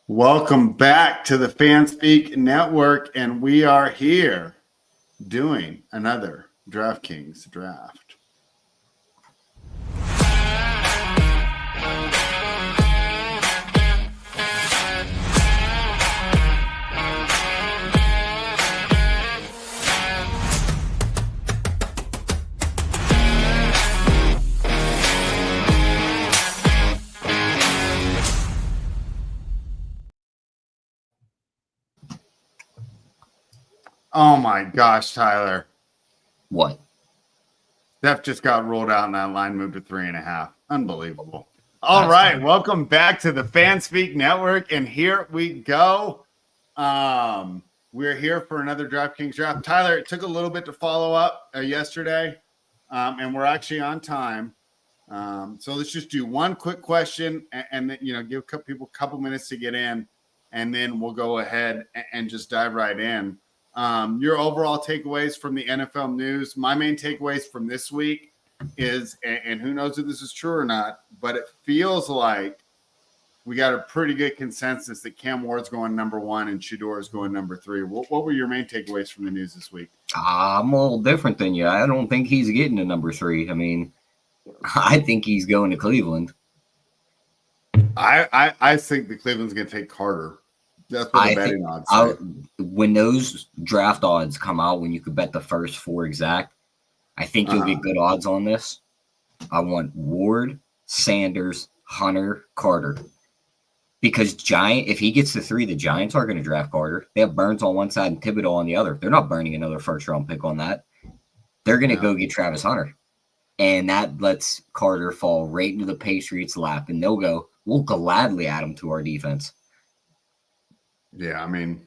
Welcome back to the Fanspeak Network, and we are here doing another DraftKings draft. Oh my gosh, Tyler. What? Steph just got rolled out and that line moved to 3.5. Unbelievable. All right. Welcome back to the Fanspeak Network. And here we go. We're here for another DraftKings draft. Tyler, it took a little bit to follow up yesterday. And we're actually on time. So let's just do one quick question and then, give people a couple minutes to get in. And then we'll go ahead and just dive right in. Your overall takeaways from the NFL news. My main takeaways from this week is, and who knows if this is true or not, but it feels like we got a pretty good consensus that Cam Ward's going number 1 and Shedeur is going number 3. What were your main takeaways from the news this week? I'm a little different than you. I don't think he's getting to number 3. I mean, I think he's going to Cleveland. I think the Cleveland's going to take Carter. That's what the betting odds say. When those draft odds come out, when you could bet the first 4 exact, I think you'll get good odds on this. I want Ward, Sanders, Hunter, Carter. Because if he gets to 3, the Giants aren't going to draft Carter. They have Burns on one side and Thibodeau on the other. They're not burning another first-round pick on that. They're going to go get Travis Hunter. And that lets Carter fall right into the Patriots' lap, and they'll go, we'll gladly add him to our defense. Yeah, I mean,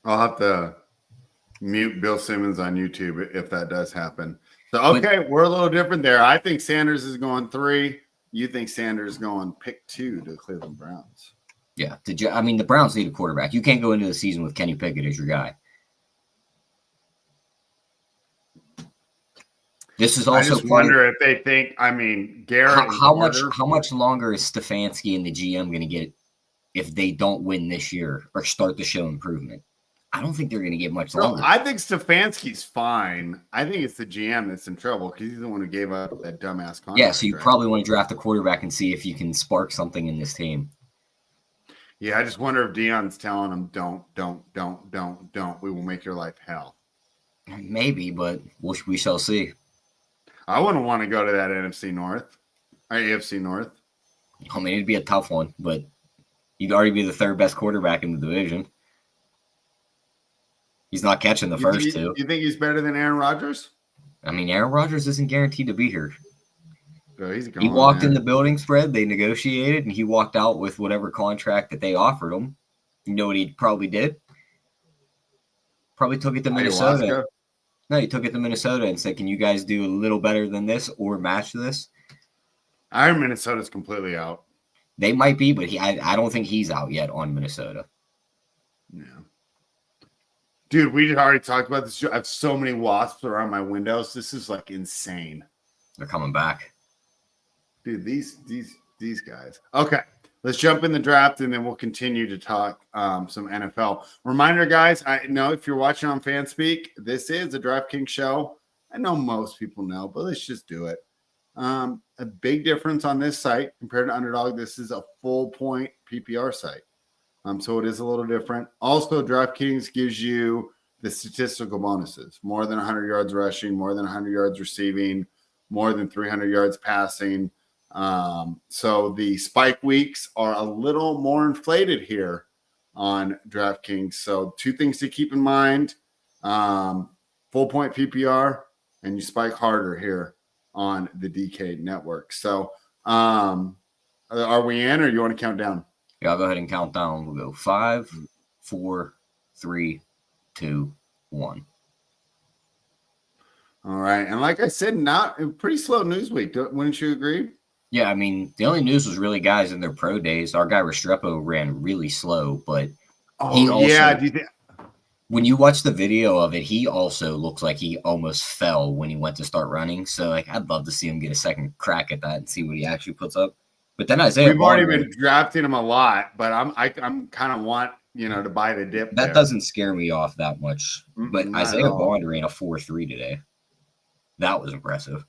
I'll have to mute Bill Simmons on YouTube if that does happen. So, okay, we're a little different there. I think Sanders is going 3. You think Sanders is going pick 2 to the Cleveland Browns. Yeah, the Browns need a quarterback. You can't go into the season with Kenny Pickett as your guy. This is also. I just wonder if they think. I mean, Garrett. How much longer is Stefanski and the GM going to get if they don't win this year or start to show improvement? I don't think they're going to get much longer. I think Stefanski's fine. I think it's the GM that's in trouble because he's the one who gave up that dumbass contract. Yeah, so you probably want to draft a quarterback and see if you can spark something in this team. Yeah, I just wonder if Deion's telling them, don't. We will make your life hell. Maybe, but we shall see. I wouldn't want to go to that AFC North. I mean, it'd be a tough one, but you'd already be the 3rd best quarterback in the division. He's not catching the first 2. You think he's better than Aaron Rodgers? I mean, Aaron Rodgers isn't guaranteed to be here. So he walked in the building spread, they negotiated, and he walked out with whatever contract that they offered him. You know what he probably did? Probably took it to Minnesota. Ayahuasca? No, he took it to Minnesota and said, can you guys do a little better than this or match this? I heard Minnesota's completely out. They might be, but I don't think he's out yet on Minnesota. Yeah. Dude, we just already talked about this. I have so many wasps around my windows. This is like insane. They're coming back. Dude, these guys. Okay. Let's jump in the draft, and then we'll continue to talk some NFL. Reminder, guys, I know if you're watching on Fanspeak, this is a DraftKings show. I know most people know, but let's just do it. A big difference on this site compared to Underdog. This is a full point PPR site. So it is a little different. Also, DraftKings gives you the statistical bonuses. More than 100 yards rushing, more than 100 yards receiving, more than 300 yards passing. So the spike weeks are a little more inflated here on DraftKings. So 2 things to keep in mind. Full point PPR, and you spike harder here on the DK network. So are we in, or you want to count down? Yeah, I'll go ahead and count down. We'll go 5, 4, 3, 2, 1. All right. And like I said, not a pretty slow news week. Wouldn't you agree? Yeah, I mean, the only news was really guys in their pro days. Our guy Restrepo ran really slow, but he also, when you watch the video of it, he also looks like he almost fell when he went to start running. So, I'd love to see him get a second crack at that and see what he actually puts up. But then Isaiah We've already Bond, been drafting him a lot, but I'm kind of want to buy the dip. that doesn't scare me off that much. But Not Isaiah Bond ran a 4.3 today. That was impressive.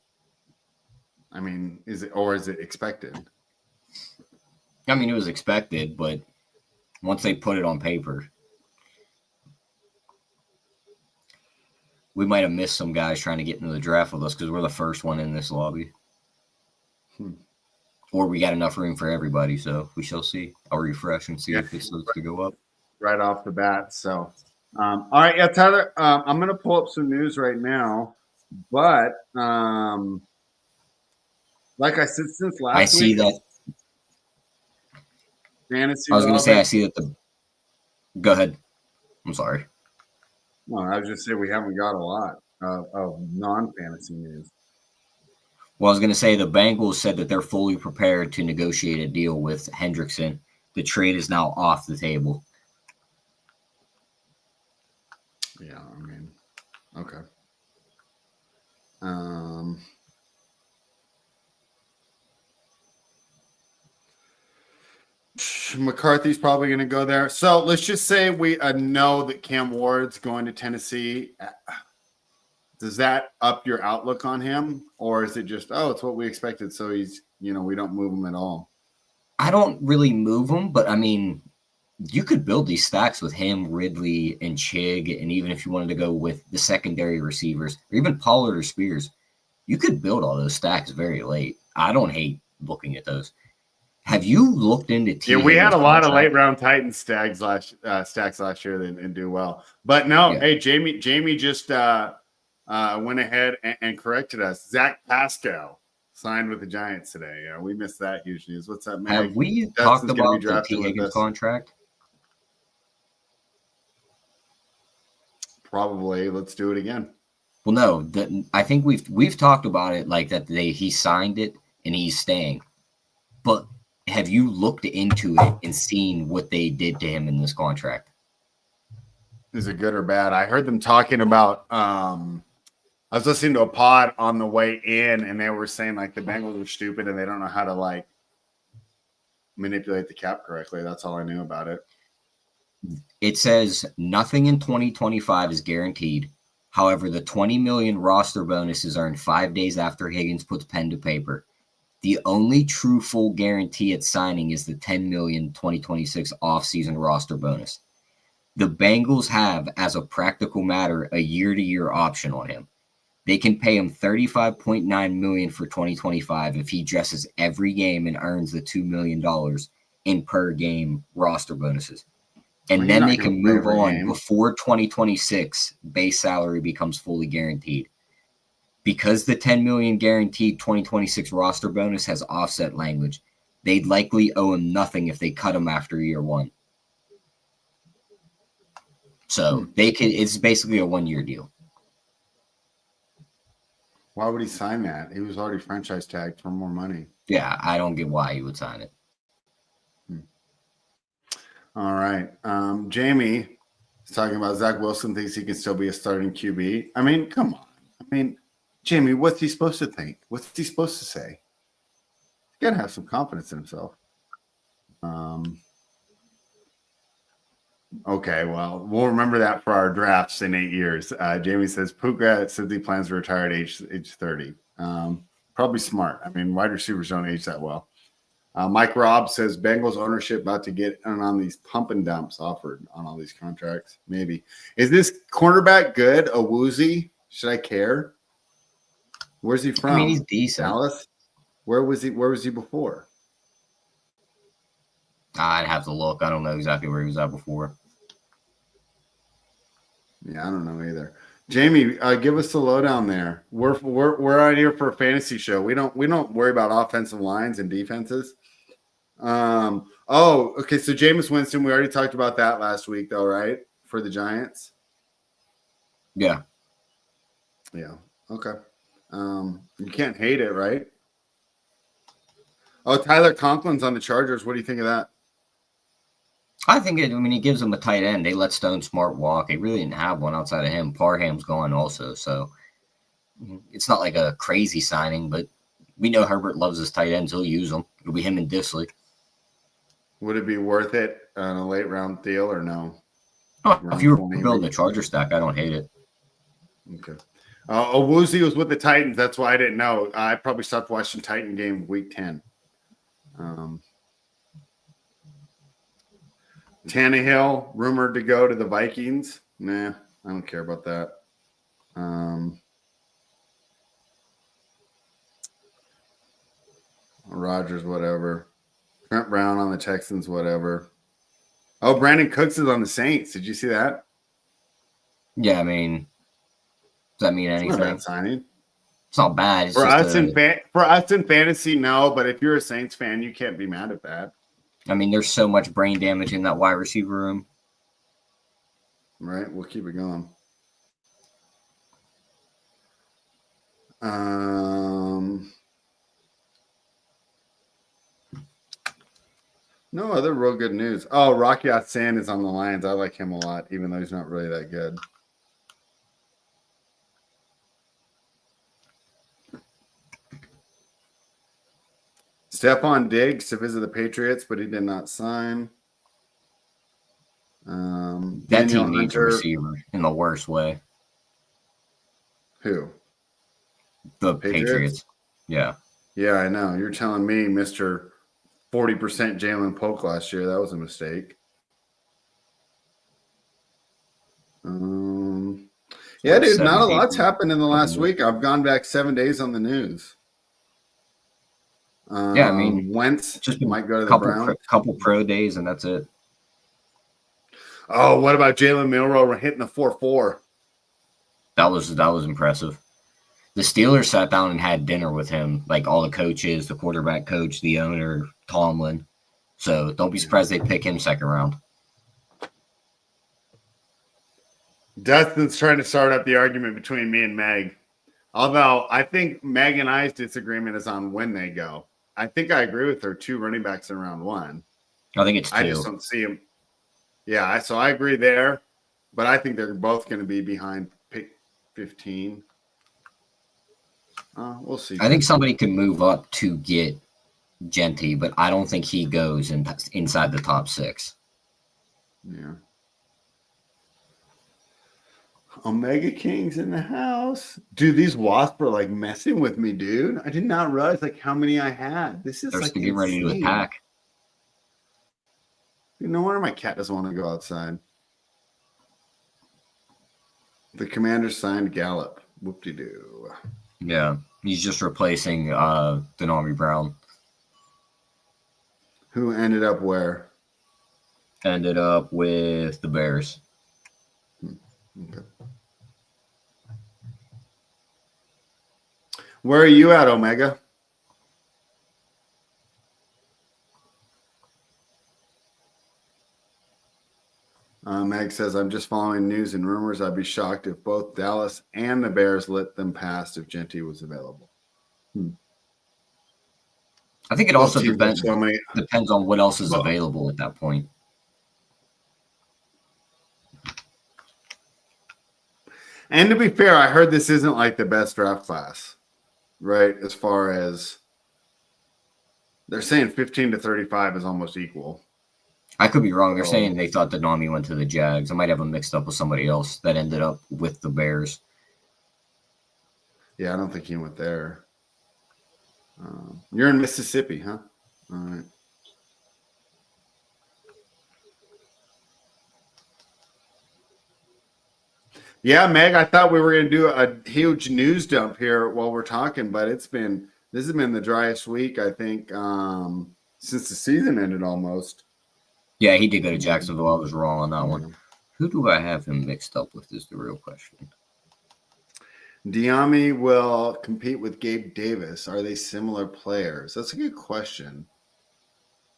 I mean, is it expected? I mean, it was expected, but once they put it on paper, we might have missed some guys trying to get into the draft with us because we're the first one in this lobby. Or we got enough room for everybody, so we shall see. I'll refresh and see if it starts to go up. Right off the bat. So, all right. Yeah, Tyler, I'm going to pull up some news right now. But like I said, since last week. I see that. Fantasy. I was going to say, I see that Go ahead. I'm sorry. No, I was just saying we haven't got a lot of non-fantasy news. Well, I was going to say the Bengals said that they're fully prepared to negotiate a deal with Hendrickson. The trade is now off the table. Yeah, I mean, okay. McCarthy's probably going to go there. So let's just say we know that Cam Ward's going to Tennessee. Does that up your outlook on him, or is it just, it's what we expected, so he's, we don't move him at all? I don't really move him, but I mean, you could build these stacks with him, Ridley, and Chig, and even if you wanted to go with the secondary receivers, or even Pollard or Spears, you could build all those stacks very late. I don't hate looking at those. Have you looked into T? Yeah, we had a lot of late round Titans stacks last year and do well. But no, yeah. Hey, Jamie just went ahead and corrected us. Zach Pascal signed with the Giants today. Yeah, we missed that huge news. What's up, man? Have we talked about the T. Higgins contract? Probably. Let's do it again. Well, no, I think we've talked about it like that. He signed it and he's staying. But have you looked into it and seen what they did to him in this contract? Is it good or bad? I heard them talking about. I was listening to a pod on the way in, and they were saying like the Bengals are stupid and they don't know how to like manipulate the cap correctly. That's all I knew about it. It says nothing in 2025 is guaranteed. However, the $20 million roster bonus is earned 5 days after Higgins puts pen to paper. The only true full guarantee at signing is the $10 million 2026 offseason roster bonus. The Bengals have, as a practical matter, a year-to-year option on him. They can pay him $35.9 million for 2025 if he dresses every game and earns the $2 million in per game roster bonuses. And then they can move on before 2026 base salary becomes fully guaranteed. Because the $10 million guaranteed 2026 roster bonus has offset language, they'd likely owe him nothing if they cut him after year one. So it's basically a 1-year deal. Why would he sign that? He was already franchise tagged for more money. Yeah, I don't get why he would sign it. All right. Jamie is talking about Zach Wilson thinks he can still be a starting QB. I mean, come on. I mean, Jamie, what's he supposed to think? What's he supposed to say? He's got to have some confidence in himself. Okay, well, we'll remember that for our drafts in 8 years. Jamie says Puka says he plans to retire at age 30. Probably smart. I mean, wide receivers don't age that well. Mike Robb says Bengals ownership about to get on these pump and dumps offered on all these contracts. Maybe. Is this cornerback good? Owuzie? Should I care? Where's he from? I mean, he's decent. Dallas? Where was he before? I'd have to look. I don't know exactly where he was at before. Yeah, I don't know either. Jamie, give us the lowdown there. We're out here for a fantasy show. We don't worry about offensive lines and defenses. Okay. So Jameis Winston, we already talked about that last week, though, right? For the Giants. Yeah. Yeah. Okay. You can't hate it, right? Oh, Tyler Conklin's on the Chargers. What do you think of that? I think he gives them a tight end. They let Stone Smart walk. They really didn't have one outside of him. Parham's gone also, so it's not like a crazy signing, but We know Herbert loves his tight ends. He'll use them. It'll be him and Disley. Would it be worth it on a late round deal or no? Oh, if you were building a Charger stack, I don't hate it. Okay. Owuzie was with the Titans. That's why I didn't know. I probably stopped watching Titan game week 10. Tannehill rumored to go to the Vikings. Nah, I don't care about that. Rodgers, whatever. Trent Brown on the Texans, whatever. Oh, Brandon Cooks is on the Saints. Did you see that? Yeah, I mean, does that mean anything? It's not a bad signing. It's not bad. It's For just us in fantasy, no. But if you're a Saints fan, you can't be mad at that. I mean, there's so much brain damage in that wide receiver room. Right, we'll keep it going. No other real good news. Oh, Rocky San is on the Lions. I like him a lot, even though he's not really that good. Stephon Diggs to visit the Patriots, but he did not sign. That Daniel team needs a Hunter. receiver in the worst way. Who? The Patriots. Yeah. Yeah, I know. You're telling me, Mr. 40% Jalen Polk last year. That was a mistake. Yeah, dude, not a lot's happened in the last week. I've gone back 7 days on the news. Yeah, I mean, Wentz just might go to the Browns. Couple pro days, and that's it. Oh, what about Jalen Milroe hitting the 4-4? That was impressive. The Steelers sat down and had dinner with him, like all the coaches, the quarterback coach, the owner, Tomlin. So don't be surprised they pick him second round. Dustin's trying to start up the argument between me and Meg. Although I think Meg and I's disagreement is on when they go. I think I agree with her 2 running backs in round 1. I think it's 2. I just don't see him. Yeah, so I agree there. But I think they're both going to be behind pick 15. We'll see. I think somebody could move up to get Genty, but I don't think he goes inside the top 6. Yeah. Omega King's in the house. Dude, these wasps are like messing with me, dude. I did not realize like how many I had. This is They're like getting ready to attack. Dude, no wonder my cat doesn't want to go outside. The commander signed Gallup. Whoop-de-doo. Yeah, he's just replacing Denami Brown. Who ended up where? Ended up with the Bears. Okay. Where are you at, Omega? Meg says, I'm just following news and rumors. I'd be shocked if both Dallas and the Bears let them pass if Genty was available. I think it also depends on what else is available at that point. And to be fair, I heard this isn't like the best draft class, right? As far as they're saying 15 to 35 is almost equal. I could be wrong. They're saying they thought that Nami went to the Jags. I might have them mixed up with somebody else that ended up with the Bears. Yeah, I don't think he went there. You're in Mississippi, huh? All right. Yeah, Meg, I thought we were going to do a huge news dump here while we're talking, but this has been the driest week, I think, since the season ended almost. Yeah, he did go to Jacksonville. I was wrong on that one. Who do I have him mixed up with is the real question. Diami will compete with Gabe Davis. Are they similar players? That's a good question.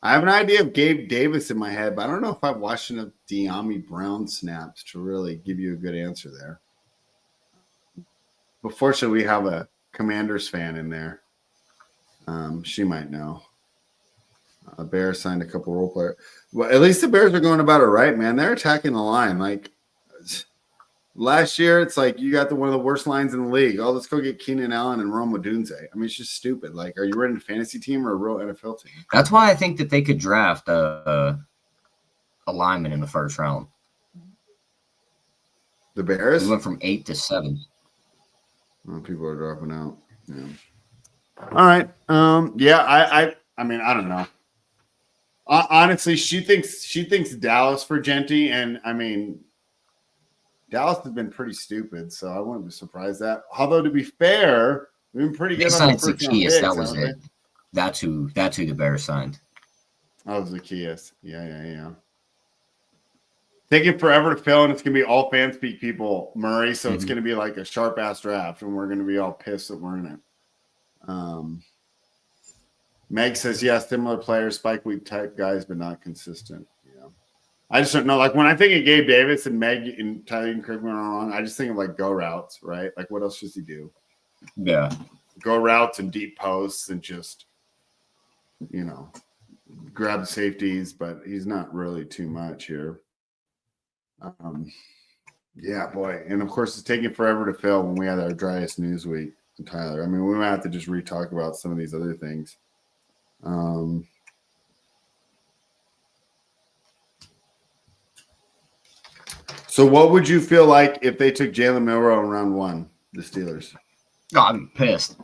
I have an idea of Gabe Davis in my head, but I don't know if I've watched enough Diami Brown snaps to really give you a good answer there. But fortunately, we have a Commanders fan in there. She might know. A Bears signed a couple role players. Well, at least the Bears are going about it right, man. They're attacking the line. Like last year, it's like you got one of the worst lines in the league. Oh, let's go get Keenan Allen and Rome Odunze. I mean, it's just stupid. Like, are you running a fantasy team or a real NFL team? That's why I think that they could draft a lineman in the first round. The Bears? We went from 8 to 7. Oh, people are dropping out. Yeah. All right. Yeah, I mean, I don't know. Honestly, she thinks Dallas for Genty, and I mean, Dallas has been pretty stupid, so I wouldn't be surprised that. Although to be fair, we've been pretty good on the first round picks. That was it. That's who the Bears signed. Oh, Zacchaeus. Yeah. Taking forever to fill, and it's gonna be all Fanspeak people, Murray. So it's gonna be like a sharp ass draft, and we're gonna be all pissed that we're in it. Meg says, yeah, similar players, spike week type guys, but not consistent. Yeah. I just don't know. Like when I think of Gabe Davis and Meg and Tyler Kirkman are wrong, I just think of like go routes, right? Like what else does he do? Yeah. Go routes and deep posts and just, grab the safeties, but he's not really too much here. Yeah, boy. And of course, it's taking forever to fill when we had our driest news week, Tyler. I mean, we might have to just re-talk about some of these other things. So what would you feel like if they took Jalen Milroe in round 1, the Steelers? Oh, I'm pissed.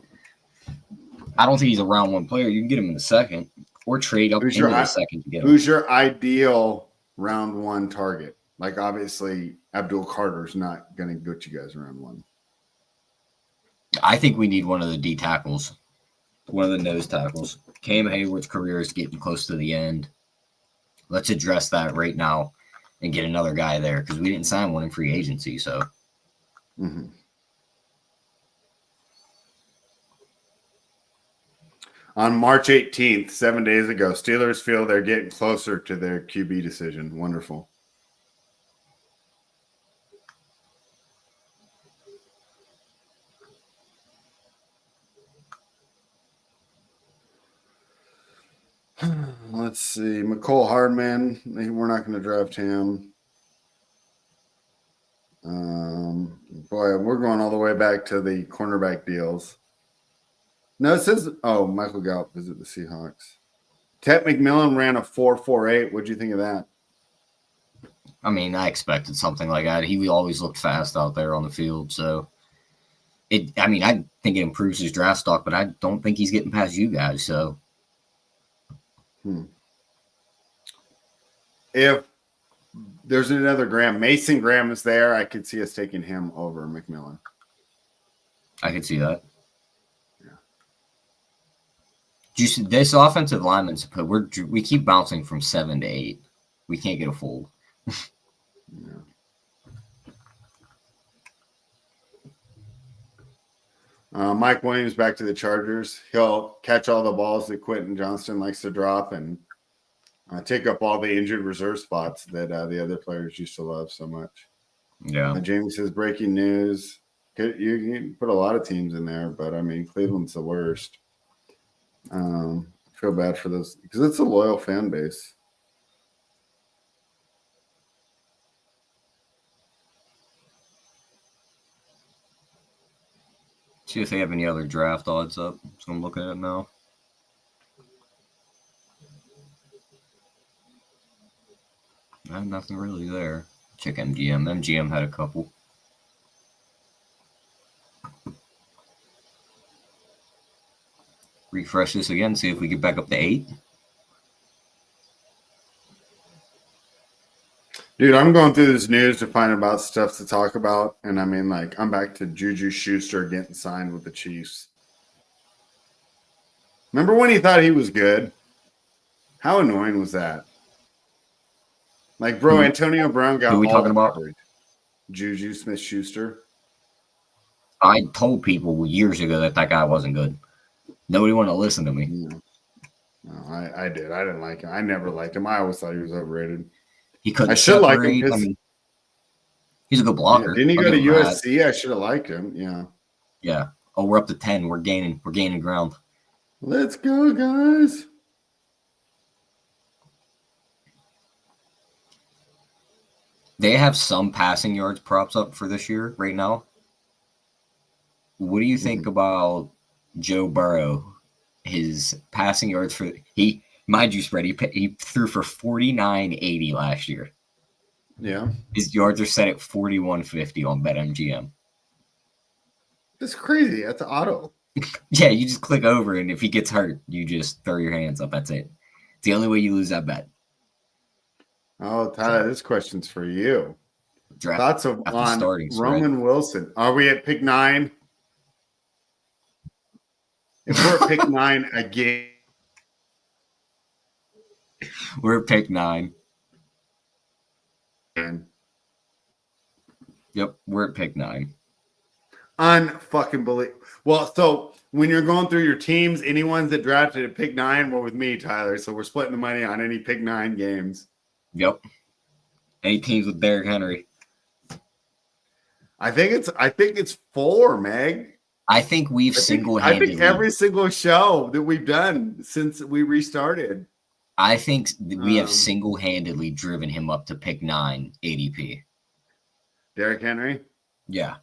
I don't think he's a round 1 player. You can get him in the second or trade up into the second to get him. Who's your ideal round 1 target? Like, obviously, Abdul Carter's not going to get you guys round 1. I think we need one of the D tackles, one of the nose tackles. Cam Hayward's career is getting close to the end. Let's address that right now and get another guy there because we didn't sign one in free agency. So, On March 18th, 7 days ago, Steelers feel they're getting closer to their QB decision. Wonderful. Let's see. McCole Hardman. We're not going to draft him. Boy, we're going all the way back to the cornerback deals. No, it says, Michael Gallup visit the Seahawks. Ted McMillan ran a 4.48. What'd you think of that? I mean, I expected something like that. He always looked fast out there on the field. So, I think it improves his draft stock, but I don't think he's getting past you guys. So, If there's another Graham, Mason Graham is there, I could see us taking him over McMillan. I could see that. Yeah. This offensive lineman, we keep bouncing from 7 to 8. We can't get a full. Yeah. Mike Williams back to the Chargers. He'll catch all the balls that Quentin Johnston likes to drop and take up all the injured reserve spots that the other players used to love so much. Yeah. Jamie says, breaking news. You can put a lot of teams in there, but, I mean, Cleveland's the worst. I feel bad for those because it's a loyal fan base. See if they have any other draft odds up. So I'm looking at it now. Nothing really there. Check MGM. MGM had a couple. Refresh this again, see if we get back up to 8. Dude, I'm going through this news to find about stuff to talk about. And I mean, like, I'm back to Juju Schuster getting signed with the Chiefs. Remember when he thought he was good? How annoying was that? Like, bro, Antonio Brown got who are we all talking the about? coverage. Juju Smith-Schuster. I told people years ago that guy wasn't good. Nobody wanted to listen to me. No, I did. I didn't like him. I never liked him. I always thought he was overrated. He couldn't. I should like him separate. because he's a good blocker. didn't he I'll go to give him that. USC? I should have liked him. Yeah. Yeah. Oh, we're up to 10. We're gaining ground. Let's go, guys. They have some passing yards props up for this year right now. What do you think about Joe Burrow? His passing yards for mind you, spread. He threw for 49.80 last year. Yeah, his yards are set at 41.50 on BetMGM. That's crazy. That's auto. Yeah, you just click over, and if he gets hurt, you just throw your hands up. That's it. It's the only way you lose that bet. Oh, Tyler, this question's for you. Draft Thoughts on starting Roman spread. Wilson? Are we at pick 9? If we're at pick 9 again, We're at pick 9. Yep, we're at pick 9. Unfucking believe. Well, so when you're going through your teams, any ones that drafted at pick 9 were with me, Tyler. So we're splitting the money on any pick 9 games. Yep. Any teams with Derrick Henry? I think it's 4, Meg. I think we've single-handedly. I think every single show that we've done since we restarted. I think we have single-handedly driven him up to pick 9 ADP. Derrick Henry? Yeah.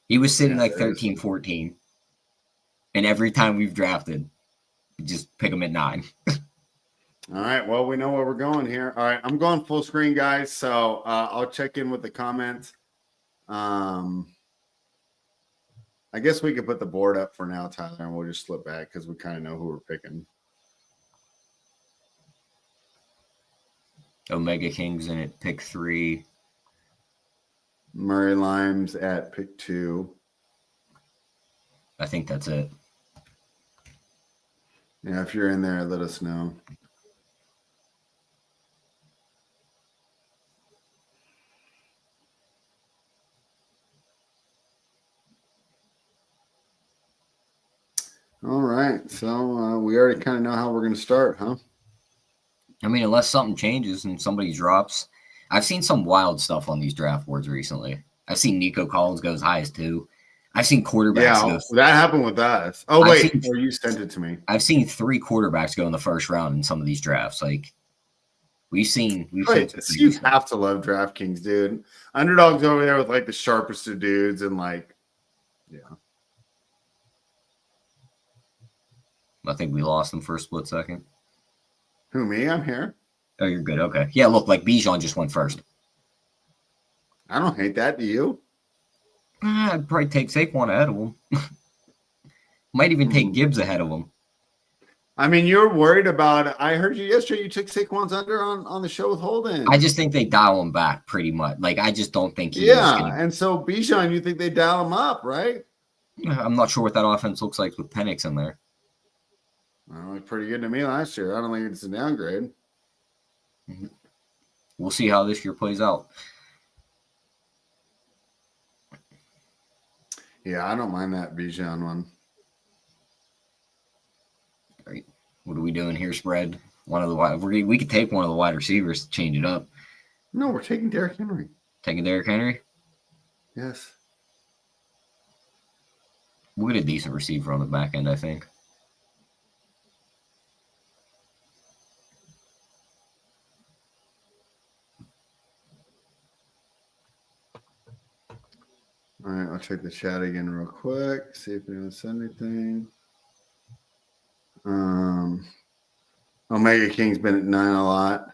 He was sitting like 13, 14. And every time we've drafted, we just pick him at 9. All right. Well, we know where we're going here. All right. I'm going full screen, guys. So I'll check in with the comments. I guess we could put the board up for now, Tyler, and we'll just slip back because we kind of know who we're picking. Omega Kings in at pick 3. Murray Limes at pick 2. I think that's it. Yeah, if you're in there, let us know. All right. So we already kind of know how we're going to start, huh? I mean, unless something changes and somebody drops. I've seen some wild stuff on these draft boards recently. I've seen Nico Collins go as high as 2. I've seen quarterbacks go. That happened with us. Oh, wait. Or you sent it to me. I've seen 3 quarterbacks go in the first round in some of these drafts. Like, we've seen you have to love DraftKings, dude. Underdog's over there with like the sharpest of dudes and like, yeah. I think we lost them for a split second. Who, me? I'm here. Oh, you're good. Okay. Yeah, look, like Bijan just went first. I don't hate that. Do you? I'd probably take Saquon ahead of him. Might even take Gibbs ahead of him. I mean, you're worried about it. I heard you yesterday. You took Saquon's under on the show with Holden. I just think they dial him back pretty much. Like, I just don't think he's and so Bijan, you think they dial him up, right? I'm not sure what that offense looks like with Penix in there. Well, it looked pretty good to me last year. I don't think it's a downgrade. We'll see how this year plays out. Yeah, I don't mind that Bijan one. All right. What are we doing here, spread? One of the wide. We could take one of the wide receivers to change it up. No, we're taking Derrick Henry. Taking Derrick Henry? Yes. We'll get a decent receiver on the back end, I think. All right, I'll check the chat again real quick, see if anyone said anything. Omega King's been at 9 a lot.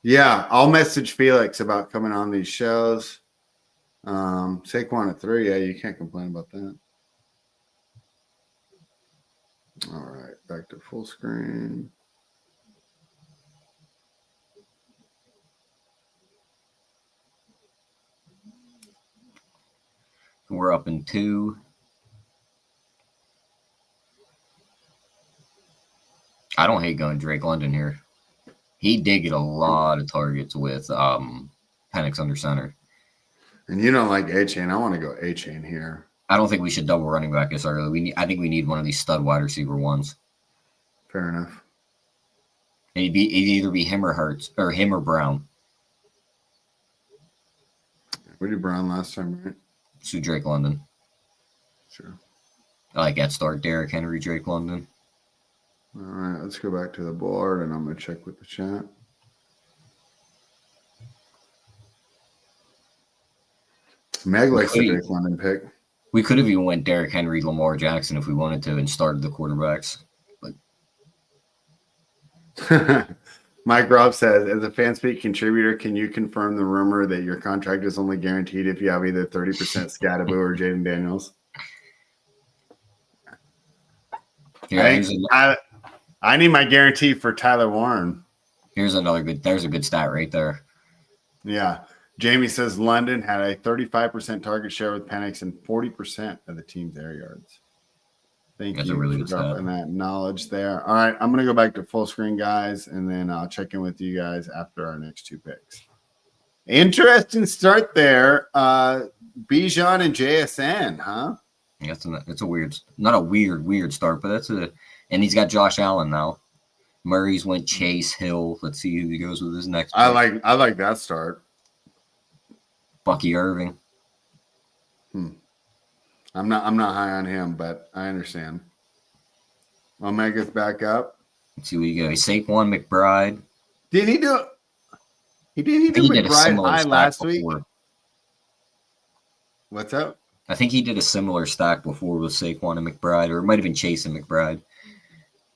Yeah, I'll message Felix about coming on these shows. Saquon at 3, yeah, you can't complain about that. All right, back to full screen. We're up in 2. I don't hate going Drake London here. He did get a lot of targets with Penix under center. And you don't like A-Chain. I want to go A-Chain here. I don't think we should double running back this early. I think we need one of these stud wide receiver ones. Fair enough. And it'd either be him or Hurts, or him or Brown. We did Brown last time, right? So Drake London. Sure. I like that start. Derrick Henry, Drake London. All right, let's go back to the board, and I'm going to check with the chat. Meg likes the Drake London pick. We could have even went Derrick Henry, Lamar Jackson if we wanted to, and started the quarterbacks. But Mike Robb says, as a Fanspeak contributor, can you confirm the rumor that your contract is only guaranteed if you have either 30% Scattaboo or Jaden Daniels? Yeah, I need my guarantee for Tyler Warren. There's a good stat right there. Yeah. Jamie says London had a 35% target share with Penix and 40% of the team's air yards. Thank you for dropping that knowledge there. All right, I'm going to go back to full screen, guys, and then I'll check in with you guys after our next two picks. Interesting start there. Bijan and JSN, huh? That's a weird, not a weird start, but and he's got Josh Allen now. Murray's went Chase Hill. Let's see who he goes with his next pick. I like that start. Bucky Irving. I'm not high on him, but I understand. Omega's back up. Let's see where you go. Saquon McBride. Did he do? He did McBride high last week. What's up? I think he did a similar stack before with Saquon and McBride, or it might have been Chase and McBride.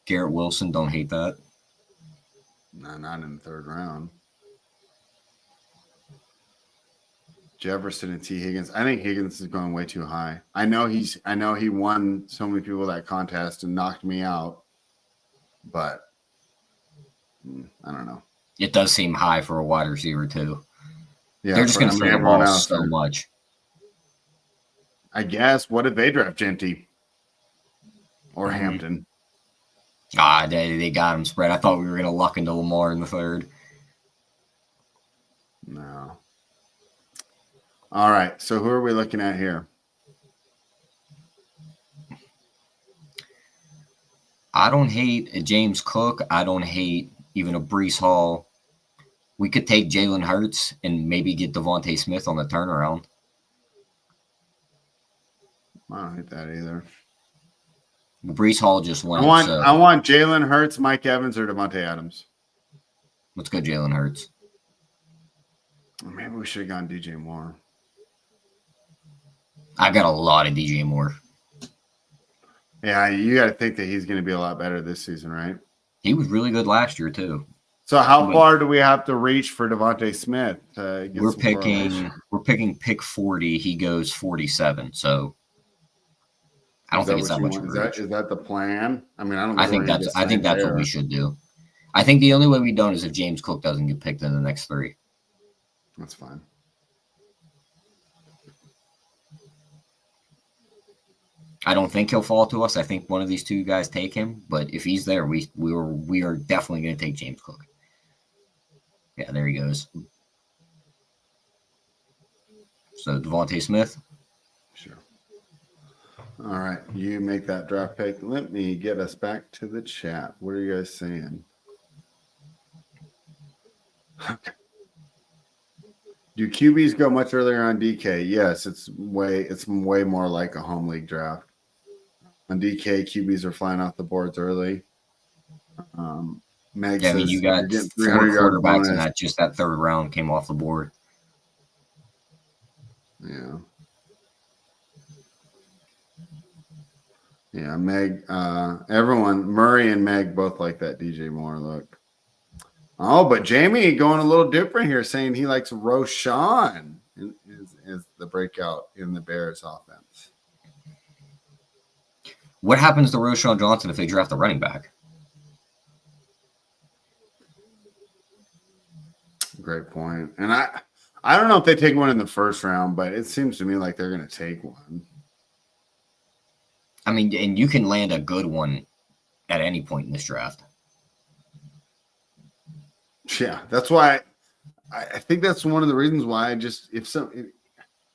Garrett Wilson, don't hate that. No, not in the third round. Jefferson and T. Higgins. I think Higgins is going way too high. I know he won so many people that contest and knocked me out, but I don't know. It does seem high for a wide receiver too. Yeah, they're just going to throw the ball so much. I guess. What if they draft Genty or Hampton? They got him spread. I thought we were going to luck into Lamar in the third. No. All right. So who are we looking at here? I don't hate a James Cook. I don't hate even a Breece Hall. We could take Jalen Hurts and maybe get Devontae Smith on the turnaround. I don't hate that either. Breece Hall just went. I want Jalen Hurts, Mike Evans, or Devontae Adams. Let's go Jalen Hurts. Maybe we should have gone DJ Moore. I got a lot of DJ Moore. Yeah, you got to think that he's going to be a lot better this season, right? He was really good last year too. So how far do we have to reach for Devontae Smith? We're picking pick 40. He goes 47. So I don't think it's that much. Is that the plan? I mean, I think that's what we should do. I think the only way we don't is if James Cook doesn't get picked in the next three. That's fine. I don't think he'll fall to us. I think one of these two guys take him, but if he's there, we are definitely going to take James Cook. Yeah, there he goes. So Devontae Smith. Sure. All right, you make that draft pick. Let me get us back to the chat. What are you guys saying? Do QBs go much earlier on DK? Yes, it's way more like a home league draft. On DK, QBs are flying off the boards early. Meg says, I mean, you got 4 quarterbacks and that third round came off the board. Yeah. Yeah, Meg, everyone, Murray and Meg both like that DJ Moore look. Oh, but Jamie going a little different here, saying he likes Roshan is the breakout in the Bears offense. What happens to Roshan Johnson if they draft a running back? Great point. And I don't know if they take one in the first round, but it seems to me like they're going to take one. I mean, and you can land a good one at any point in this draft. Yeah, that's why I think that's one of the reasons why if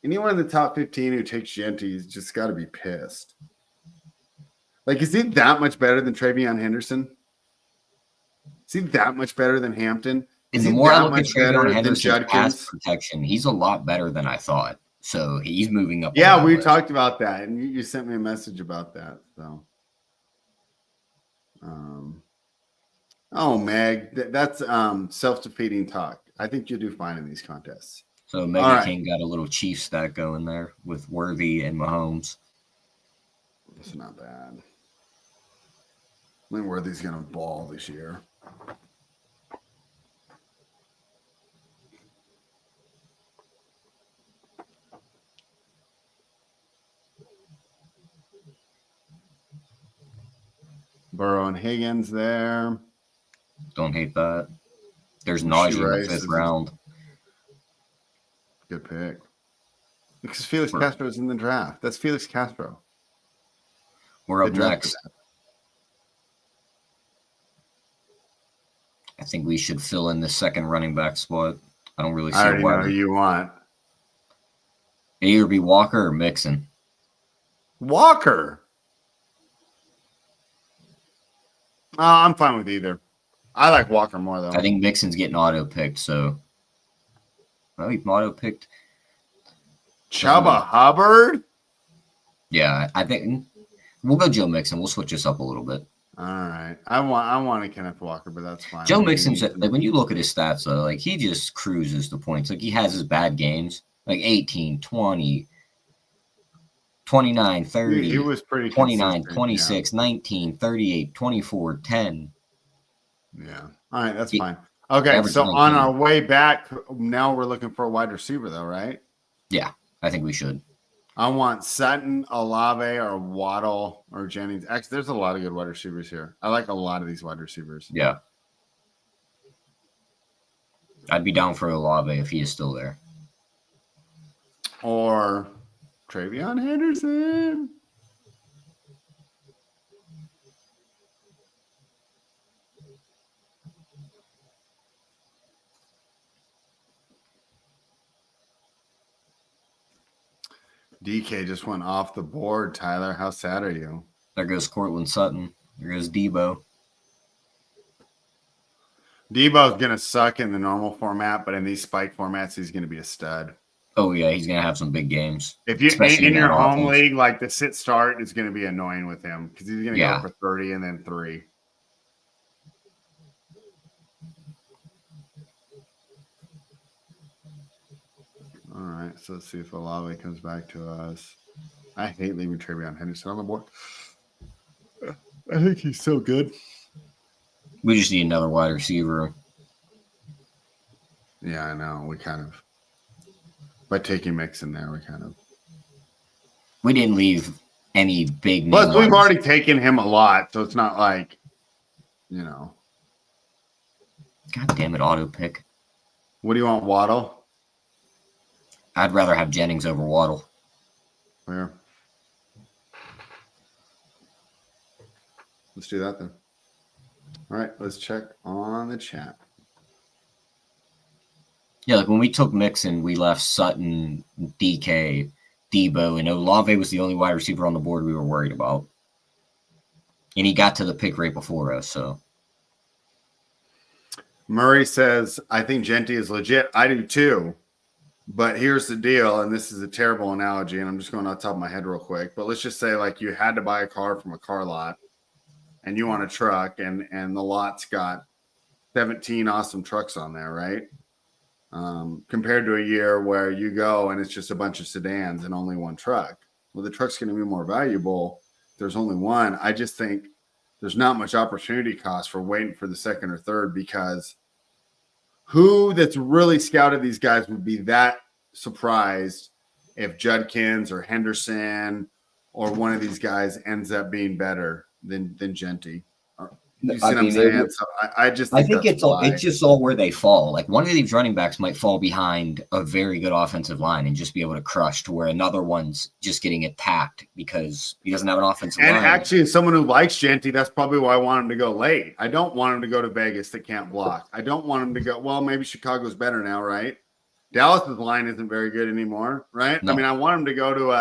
anyone in the top 15 who takes Genty has just got to be pissed. Like, is he that much better than Travion Henderson? Is he that much better than Hampton? Is the more I look at Travion Henderson's pass protection, he's a lot better than I thought. So he's moving up. Yeah, we talked about that, and you sent me a message about that. So, Meg, that's self-defeating talk. I think you'll do fine in these contests. So Mega King got a little Chief stack going there with Worthy and Mahomes. It's not bad. I think Worthy's going to ball this year. Burrow and Higgins there. Don't hate that. There's Najee in the 5th round. Good pick. Because Felix Castro is in the draft. That's Felix Castro. We're up next. I think we should fill in the second running back spot. I don't really see I already know who you want. It'd either be Walker or Mixon. Walker. I'm fine with either. I like Walker more, though. I think Mixon's getting auto-picked, so... Well, he auto-picked... Chuba Hubbard? Yeah, I think... We'll go Joe Mixon. We'll switch this up a little bit. All right. I want a Kenneth Walker, but that's fine. Joe Mixon's... Like, when you look at his stats, though, like, he just cruises the points. Like, he has his bad games. Like, 18, 20... 29, 30, he was pretty 29, 26, 19, 38, 24, 10. Yeah. All right, that's fine. Okay, so on our way back, now we're looking for a wide receiver, though, right? Yeah, I think we should. I want Sutton, Olave, or Waddle, or Jennings. Actually, there's a lot of good wide receivers here. I like a lot of these wide receivers. Yeah. I'd be down for Olave if he is still there. Or Travion Henderson. DK just went off the board, Tyler. How sad are you? There goes Cortland Sutton. There goes Debo. Debo's going to suck in the normal format, but in these spike formats, he's going to be a stud. Oh, yeah, he's going to have some big games. If you in your home league, like the sit start is going to be annoying with him because he's going to go for 30 and then 3. All right, so let's see if Olave comes back to us. I hate leaving Travion Henderson on the board. I think he's so good. We just need another wide receiver. Yeah, I know. We kind of, by taking Mixon there, we didn't leave any big. Plus, we've already taken him a lot, so it's not like, God damn it, auto pick. What do you want, Waddle? I'd rather have Jennings over Waddle. Where? Let's do that then. All right, let's check on the chat. Yeah, like when we took Mixon, we left Sutton, DK, Debo, and Olave was the only wide receiver on the board we were worried about. And he got to the pick right before us, so. Murray says, I think Genty is legit. I do too. But here's the deal, and this is a terrible analogy, and I'm just going off the top of my head real quick. But let's just say, like, you had to buy a car from a car lot, and you want a truck, and the lot's got 17 awesome trucks on there, right? Compared to a year where you go and it's just a bunch of sedans and only one truck. Well, the truck's going to be more valuable. There's only one. I just think there's not much opportunity cost for waiting for the second or third, because who that's really scouted these guys would be that surprised if Judkins or Henderson or one of these guys ends up being better than Genty. You see what I'm saying? So I just think it's just all where they fall. Like, one of these running backs might fall behind a very good offensive line and just be able to crush, to where another one's just getting attacked because he doesn't have an offensive line. And actually, as someone who likes Genty, that's probably why I want him to go late. I don't want him to go to Vegas that can't block. I don't want him to go, well, maybe Chicago's better now, right? Dallas's line isn't very good anymore, right? No. I mean, I want him to go to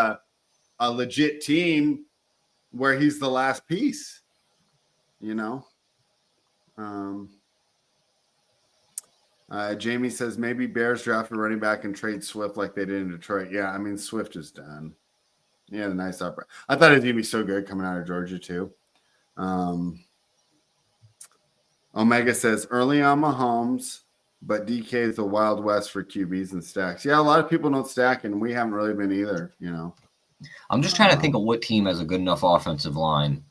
a legit team where he's the last piece, Jamie says maybe Bears draft a running back and trade Swift like they did in Detroit. Yeah, I mean, Swift is done. Yeah, the nice upright. I thought it was going to be so good coming out of Georgia, too. Omega says early on Mahomes, But DK is the Wild West for QBs and stacks. Yeah, a lot of people don't stack, and we haven't really been either, you know. I'm just trying to think of what team has a good enough offensive line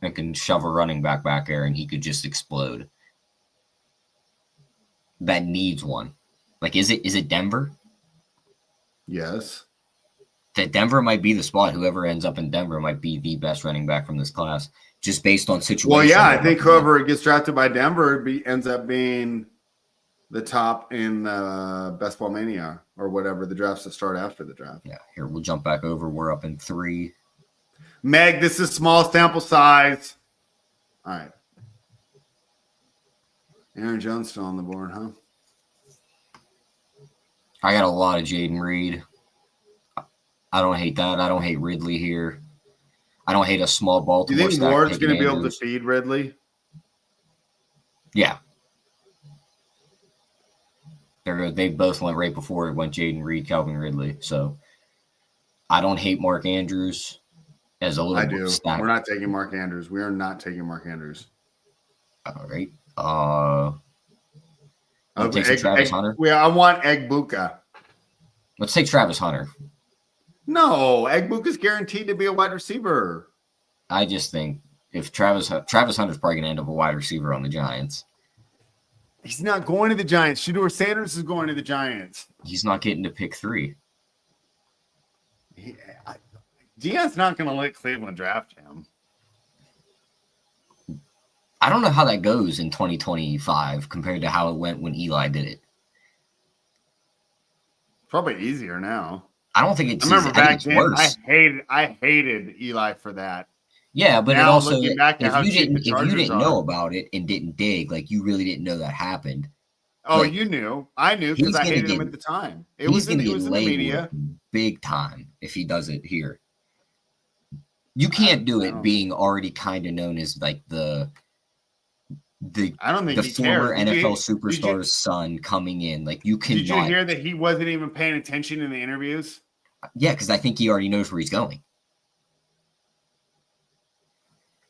and can shove a running back there and he could just explode. That needs one. Like, is it Denver? Yes. That Denver might be the spot. Whoever ends up in Denver might be the best running back from this class, just based on situation. Well, yeah, I think whoever gets drafted by Denver ends up being the top in Best Ball Mania or whatever the drafts that start after the draft. Yeah, here we'll jump back over. We're up in 3. Meg, this is small sample size. All right. Aaron Jones still on the board, huh? I got a lot of Jaden Reed. I don't hate that. I don't hate Ridley here. I don't hate a small Baltimore. Do you think Ward's going to be able to feed Ridley? Yeah. They both went right before it went Jaden Reed, Calvin Ridley. So I don't hate Mark Andrews as a little. I do. We're not taking Mark Andrews. We are not taking Mark Andrews. All right. Let's take Travis Hunter. Yeah, I want Egbuka. Let's take Travis Hunter. No, Egbuka's guaranteed to be a wide receiver. I just think if Travis Hunter's probably going to end up a wide receiver on the Giants. He's not going to the Giants. Shedeur Sanders is going to the Giants. He's not getting to pick 3. Dion's not going to let Cleveland draft him. I don't know how that goes in 2025 compared to how it went when Eli did it. Probably easier now. I don't think it's. I remember back then. Worse. I hated Eli for that. Yeah, but now, it also if you didn't know about it and didn't dig, like you really didn't know that happened. Oh, like, you knew. I knew because I hated him at the time. It was in the media. Big time if he does it here. You can't do it being already kind of known as like the I don't think the former NFL superstar's son coming in. Like you can. Did you hear that he wasn't even paying attention in the interviews? Yeah, because I think he already knows where he's going.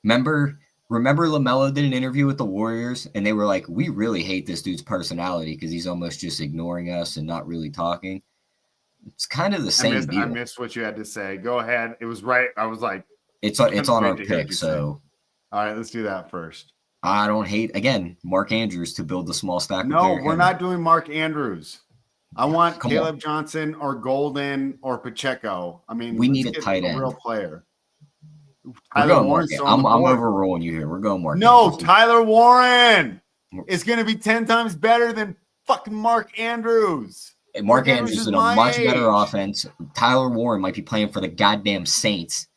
Remember LaMelo did an interview with the Warriors, and they were like, "We really hate this dude's personality because he's almost just ignoring us and not really talking." It's kind of the same deal. I missed what you had to say. Go ahead. It was right. I was like, it's on our pick. So, all right, let's do that first. I don't hate Mark Andrews to build the small stack. No, we're not doing Mark Andrews. I want Caleb Johnson or Golden or Pacheco. I mean, we need a tight end, real player. I'm overruling you here. We're going Mark. No, Andrews. Tyler Warren is going to be 10 times better than fucking Mark Andrews. Mark Andrews is in a much better offense. Tyler Warren might be playing for the goddamn Saints.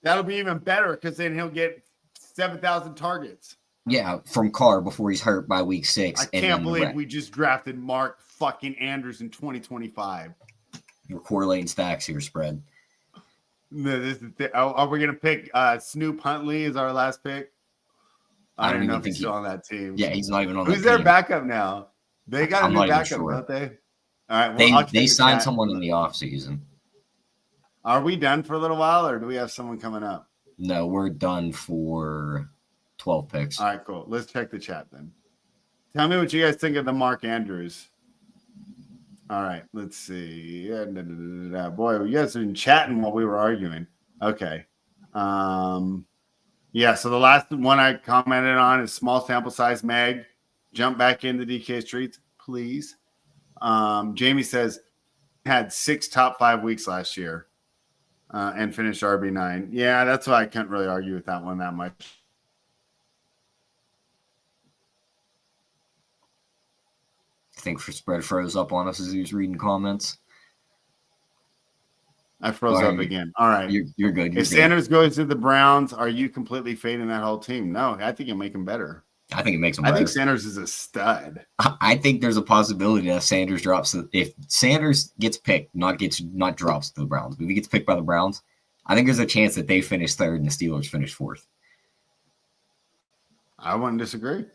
That'll be even better because then he'll get 7,000 targets. Yeah, from Carr before he's hurt by week 6. I can't believe we just drafted Mark fucking Andrews in 2025. You're correlating stacks here, spread. No, are we going to pick Snoop Huntley as our last pick? I don't know if he's still on that team. Yeah, he's not even on that team. Who's their backup now? They got a new backup, don't they? All right. Well, they signed someone in the offseason. Are we done for a little while, or do we have someone coming up? No, we're done for 12 picks. All right, cool. Let's check the chat then. Tell me what you guys think of the Mark Andrews. All right, let's see. Boy, you guys have been chatting while we were arguing. Okay. Yeah, so the last one I commented on is small sample size Meg. Jump back into DK Streets, please. Jamie says had 6 top 5 weeks last year and finished RB9. Yeah, that's why I can't really argue with that one that much. I think spread froze up on us as he was reading comments. I froze up again. All right. You're good. If Sanders goes to the Browns, are you completely fading that whole team? No, I think it'll make him better. I think it makes him better. I think Sanders is a stud. I think there's a possibility that Sanders drops. If Sanders gets picked, not drops to the Browns, but if he gets picked by the Browns, I think there's a chance that they finish 3rd and the Steelers finish 4th. I wouldn't disagree.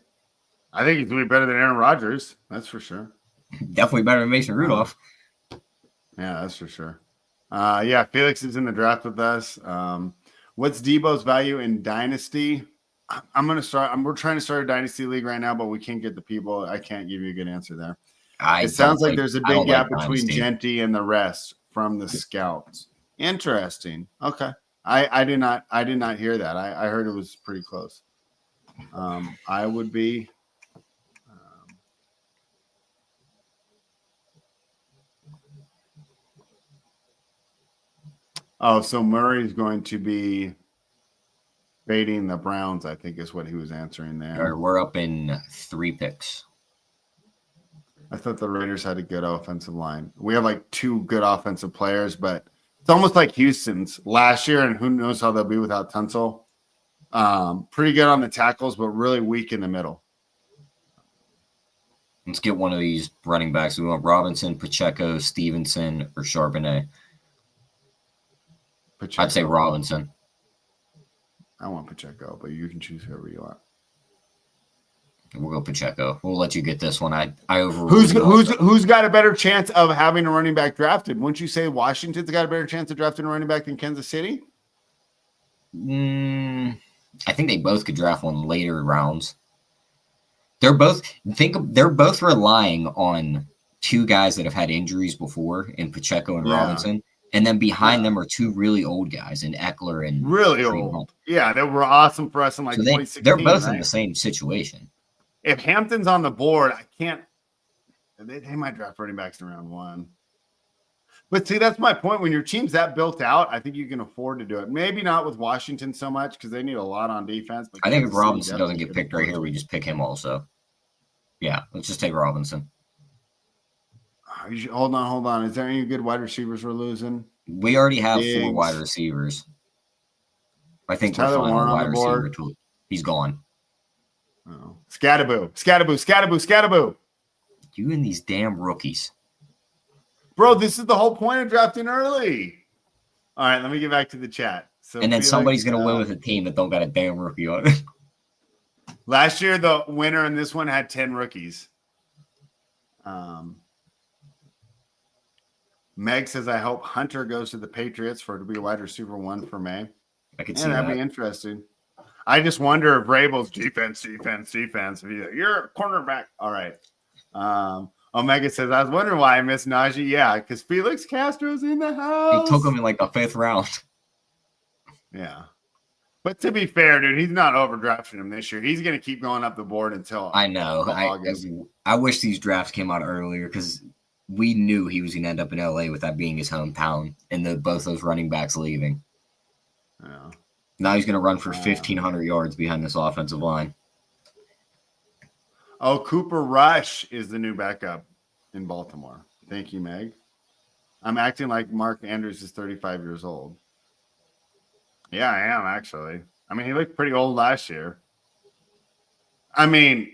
I think he's going to be better than Aaron Rodgers. That's for sure. Definitely better than Mason Rudolph. Yeah, that's for sure. Yeah, Felix is in the draft with us. What's Debo's value in Dynasty? I'm gonna start. We're trying to start a dynasty league right now, but we can't get the people. I can't give you a good answer there. It sounds like there's a big gap between Genty and the rest from the scouts. Interesting. Okay. I did not hear that. I heard it was pretty close. I would be so Murray's going to be baiting the Browns, I think is what he was answering there. We're up in 3 picks. I thought the Raiders had a good offensive line. We have like 2 good offensive players, but it's almost like Houston's last year, and who knows how they'll be without Tunsil. Pretty good on the tackles, but really weak in the middle. Let's get one of these running backs. We want Robinson, Pacheco, Stevenson, or Charbonnet. Pacheco. I'd say Robinson. I want Pacheco, but you can choose whoever you want. We'll go Pacheco. We'll let you get this one. I overruled. Who's got a better chance of having a running back drafted? Wouldn't you say Washington's got a better chance of drafting a running back than Kansas City? I think they both could draft one later rounds. They're both relying on 2 guys that have had injuries before in Pacheco and Robinson. And then behind them are 2 really old guys in Eckler and really old. Yeah, they were awesome for us in 2016. They're both in the same situation. If Hampton's on the board, I can't. They might draft running backs in round 1. But see, that's my point. When your team's that built out, I think you can afford to do it. Maybe not with Washington so much because they need a lot on defense. But I think if Robinson doesn't get picked right here, we just pick him also. Yeah, let's just take Robinson. Hold on. Is there any good wide receivers we're losing? We already have 4 wide receivers. I think we're fine on wide receiver. He's gone. Oh. Scattaboo. You and these damn rookies. Bro, this is the whole point of drafting early. All right, let me get back to the chat. So and then somebody's going to win with a team that don't got a damn rookie on it. Last year, the winner in this one had 10 rookies. Meg says, I hope Hunter goes to the Patriots to be a wide receiver 1 for May. I could see that. That'd be interesting. I just wonder if Vrabel's defense. You're a cornerback. All right. Omega says, I was wondering why I missed Najee. Yeah, because Felix Castro's in the house. He took him in like the 5th round. Yeah. But to be fair, dude, he's not overdrafting him this year. He's going to keep going up the board until I know. I wish these drafts came out earlier because we knew he was going to end up in LA with that being his hometown and both those running backs leaving. Yeah. Now he's going to run for 1,500 yards behind this offensive line. Oh, Cooper Rush is the new backup in Baltimore. Thank you, Meg. I'm acting like Mark Andrews is 35 years old. Yeah, I am, actually. I mean, he looked pretty old last year. I mean,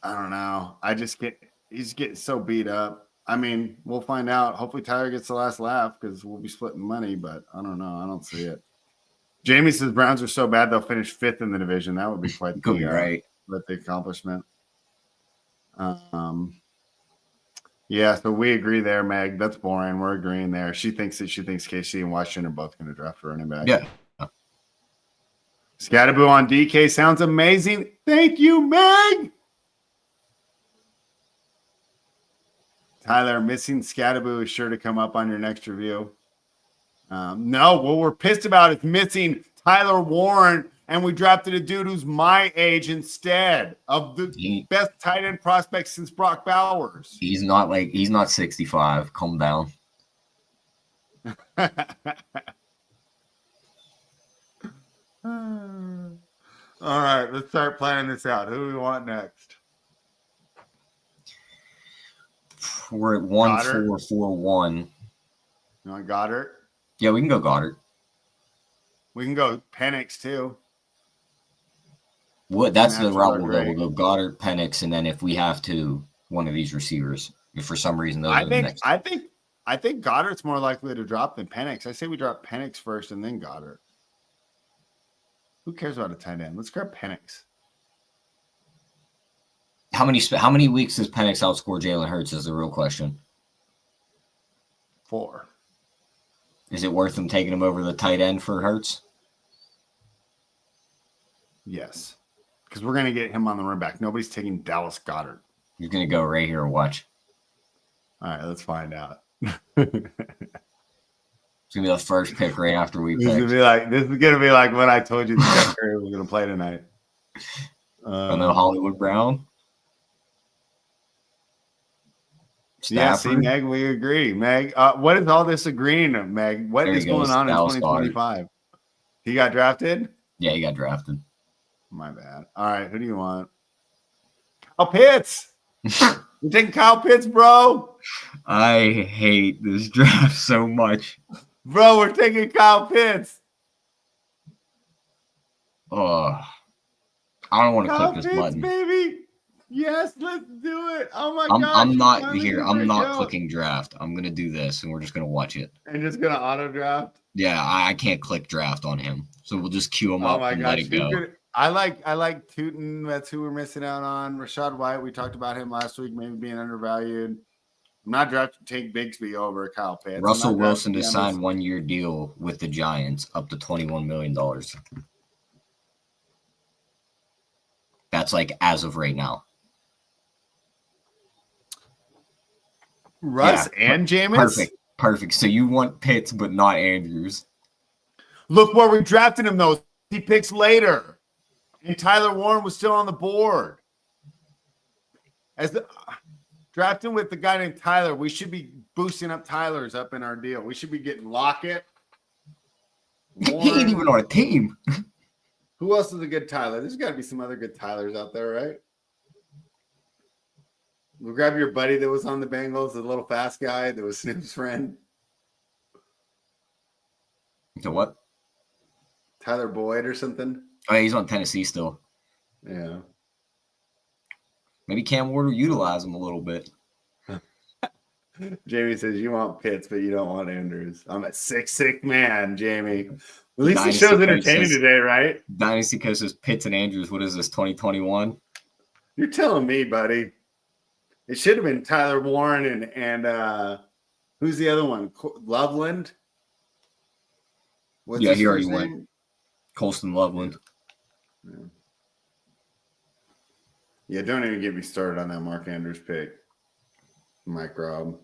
I don't know. He's getting so beat up. I mean, we'll find out. Hopefully Tyler gets the last laugh because we'll be splitting money, but I don't know. I don't see it. Jamie says Browns are so bad they'll finish 5th in the division. That would be quite the accomplishment. Yeah, so we agree there, Meg. That's boring. We're agreeing there. She thinks KC and Washington are both going to draft a running back. Yeah. Scattaboo on DK sounds amazing. Thank you, Meg. Tyler, missing Scattaboo is sure to come up on your next review. No, what we're pissed about is missing Tyler Warren, and we drafted a dude who's my age instead of the best tight end prospect since Brock Bowers. He's not 65. Calm down. All right, let's start planning this out. Who do we want next? We're at 1-4-4-1. You want Goddard? Yeah, we can go Goddard. We can go Penix too. That's the route we'll go. We'll go Goddard, Penix, and then if we have to, one of these receivers. If for some reason those are the next. I think Goddard's more likely to drop than Penix. I say we drop Penix first and then Goddard. Who cares about a tight end? Let's grab Penix. How many weeks does Penix outscore Jalen Hurts is the real question. 4. Is it worth him taking him over the tight end for Hurts? Yes. Because we're going to get him on the run back. Nobody's taking Dallas Goedert. You're going to go right here and watch. All right, let's find out. It's gonna be the first pick right after we This pick. is gonna be like when I told you Steph Curry was gonna play tonight. And then Hollywood Brown. Yeah, see, Stafford. Meg, we agree. Meg, what is all this agreeing, Meg? What is going on in 2025? He got drafted? Yeah, he got drafted. My bad. All right, who do you want? Kyle Pitts. You taking Kyle Pitts, bro? I hate this draft so much. Bro, we're taking Kyle Pitts. Oh, I don't want to click this Pitts, button, baby. Yes, let's do it. Oh my god! I'm not here. I'm not clicking draft. I'm gonna do this, and we're just gonna watch it. And just gonna auto draft. Yeah, I can't click draft on him, so we'll just queue him up and let it go. I like Tootin. That's who we're missing out on. Rashad White. We talked about him last week, maybe being undervalued. I'm not drafting to take Bigsby over Kyle Pitts. Russell Wilson to sign 1-year deal with the Giants up to $21 million. That's like as of right now. Russ and Jameis? Perfect. So you want Pitts, but not Andrews. Look where we drafted him, though. He picks later. And Tyler Warren was still on the board. Drafting with the guy named Tyler, we should be boosting up Tyler's up in our deal. We should be getting Lockett. Warren. He ain't even on a team. Who else is a good Tyler? There's got to be some other good Tylers out there, right? We'll grab your buddy that was on the Bengals, the little fast guy that was Snoop's friend. So what? Tyler Boyd or something? Oh, yeah, he's on Tennessee still. Yeah. Maybe Cam Ward will utilize him a little bit. Jamie says you want Pitts, but you don't want Andrews. I'm a sick man, Jamie. At least the show's entertaining today, right? Dynasty Coach says Pitts and Andrews. What is this, 2021? You're telling me, buddy. It should have been Tyler Warren and who's the other one? Loveland? Yeah, he already went. Colston Loveland. Yeah, don't even get me started on that Mark Andrews pick. Mike Robb.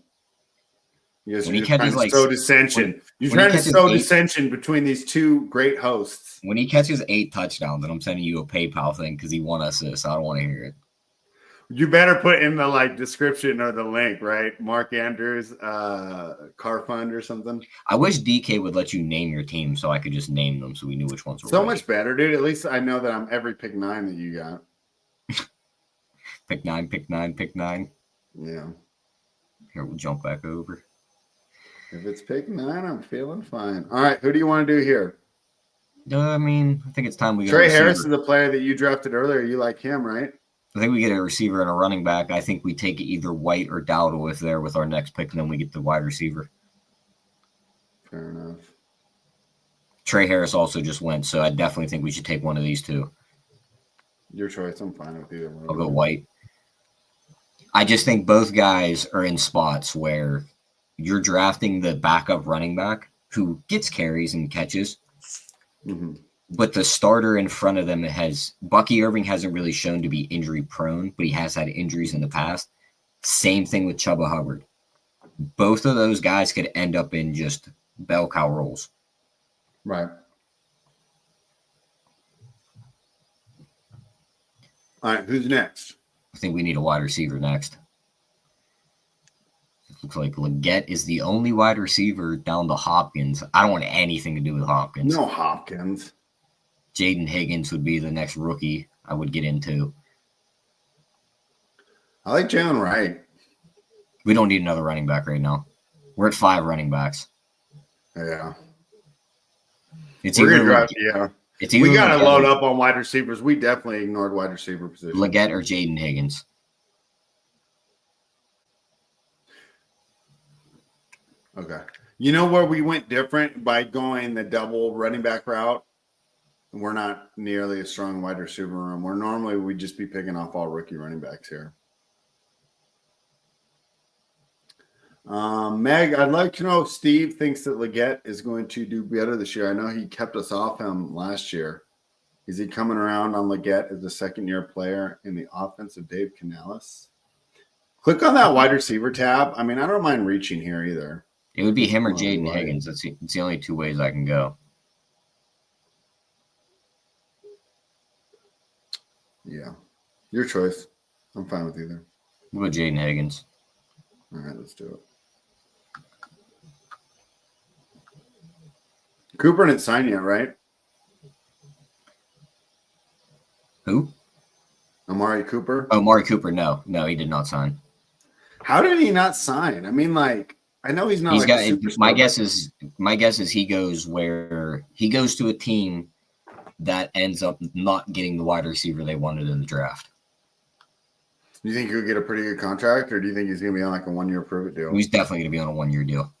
You guys are just trying to sow dissension. You're trying to sow dissension between these two great hosts. When he catches 8 touchdowns, then I'm sending you a PayPal thing because he won assists. I don't want to hear it. You better put in the description or the link, right? Mark Andrews, car fund or something. I wish DK would let you name your team so I could just name them so we knew which ones were so much better, dude. At least I know that I'm every pick 9 that you got. Pick 9, pick 9, pick 9. Yeah. Here, we'll jump back over. If it's pick 9, I'm feeling fine. All right, who do you want to do here? I think it's time we get Trey Harris is the player that you drafted earlier. You like him, right? I think we get a receiver and a running back. I think we take either White or Dowdle if they're with our next pick, and then we get the wide receiver. Fair enough. Trey Harris also just went, so I definitely think we should take one of these two. Your choice. I'm fine with either one. I'll go White. I just think both guys are in spots where you're drafting the backup running back who gets carries and catches. Mm-hmm. But the starter in front of them Bucky Irving hasn't really shown to be injury prone, but he has had injuries in the past. Same thing with Chuba Hubbard. Both of those guys could end up in just bell cow roles. Right. All right, who's next? I think we need a wide receiver next. It looks like Leggett is the only wide receiver down to Hopkins. I don't want anything to do with Hopkins. No Hopkins. Jaden Higgins would be the next rookie I would get into. I like Jalen Wright. We don't need another running back right now. We're at 5 running backs. Yeah. It's we either got to load up on wide receivers. We definitely ignored wide receiver position. Leggett or Jaden Higgins. Okay. You know where we went different by going the double running back route? We're not nearly a strong wide receiver room. Where normally we'd just be picking off all rookie running backs here. Meg, I'd like to know if Steve thinks that Leggett is going to do better this year. I know he kept us off him last year. Is he coming around on Leggett as a second-year player in the offense of Dave Canales? Click on that wide receiver tab. I mean, I don't mind reaching here either. It would be him or Jaden Higgins. It's the only two ways I can go. Yeah. Your choice. I'm fine with either. We'll go Jaden Higgins. All right, let's do it. Cooper didn't sign yet, right? Who? Amari Cooper? Oh, Amari Cooper. No, he did not sign. How did he not sign? I mean, like, I know he's not. He's like got. a superstar, My guess is he goes to a team that ends up not getting the wide receiver they wanted in the draft. Do you think he'll get a pretty good contract, or do you think he's going to be on like a 1-year prove-it deal? He's definitely going to be on a 1-year deal.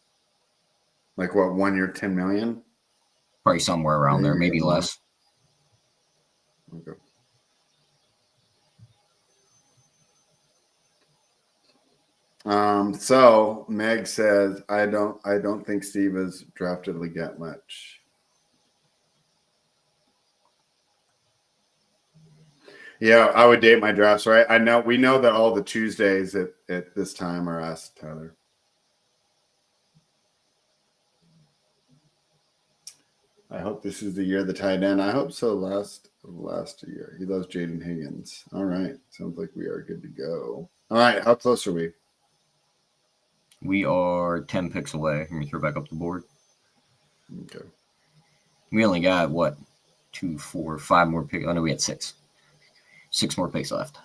Like what, 1 year, $10 million? Probably somewhere around there, maybe less. Okay. So Meg says, I don't think Steve has drafted Leggett much. Yeah, I would date my drafts, right? We know that all the Tuesdays at this time are asked Tyler. I hope this is the year of the tight end. I hope so. Last year. He loves Jaden Higgins. All right. Sounds like we are good to go. All right. How close are we? We are 10 picks away. Let me throw back up the board. Okay. We only got, 2, 4, 5 more picks. Oh, no, we had 6. 6 more picks left.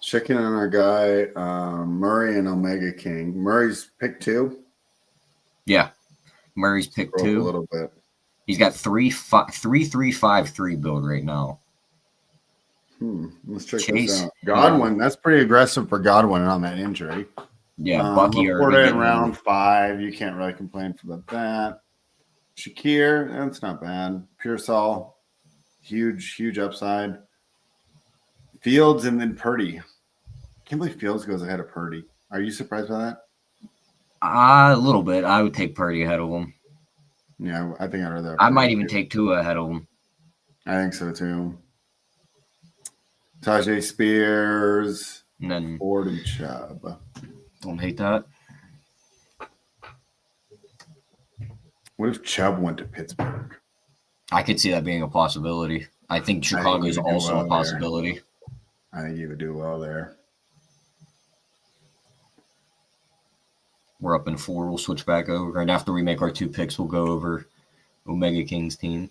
Checking on our guy, Murray and Omega King. Murray's pick 2. Yeah. Murray's pick 2. A little bit. He's got 3-3-5-3 build right now. Let's check this out. Godwin, that's pretty aggressive for Godwin on that injury. Yeah, Bucky Laporta in round 5. You can't really complain about that. Shakir, that's not bad. Pearsall, huge upside. Fields and then Purdy. Can't believe Fields goes ahead of Purdy. Are you surprised by that? A little bit. I would take Purdy ahead of him. Yeah, I think I'd rather. I might even take Tua ahead of him. I think so too. Tajay Spears, and then Ford and Chubb. Don't hate that. What if Chubb went to Pittsburgh? I could see that being a possibility. I think Chicago is also a possibility. There. I think he would do well there. We're up in 4. We'll switch back over. And after we make our 2 picks, we'll go over Omega King's team.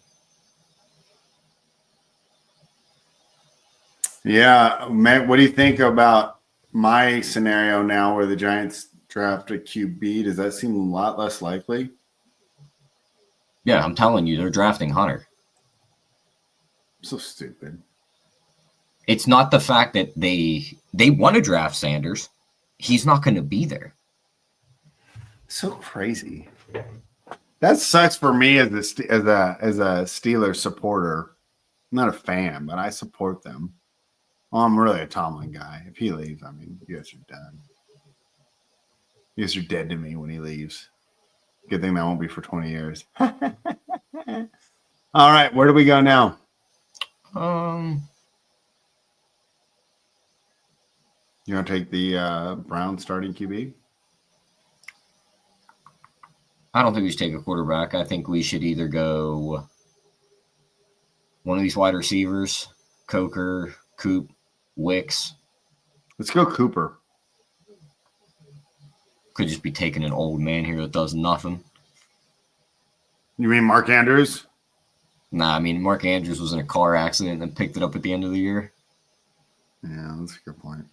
Yeah, Matt, what do you think about my scenario now where the Giants draft a QB? Does that seem a lot less likely? Yeah, I'm telling you, they're drafting Hunter. So stupid. It's not the fact that they want to draft Sanders. He's not going to be there. So crazy. That sucks for me as a Steelers supporter. I'm not a fan, but I support them. Well, I'm really a Tomlin guy. If he leaves, I mean, you guys are done. You guys are dead to me when he leaves. Good thing that won't be for 20 years. All right, where do we go now? You want to take the Brown starting QB? I don't think we should take a quarterback. I think we should either go one of these wide receivers, Coker, Coop, Wicks. Let's go Cooper. Could just be taking an old man here that does nothing. You mean Mark Andrews? Nah, I mean, Mark Andrews was in a car accident and picked it up at the end of the year. Yeah, that's a good point.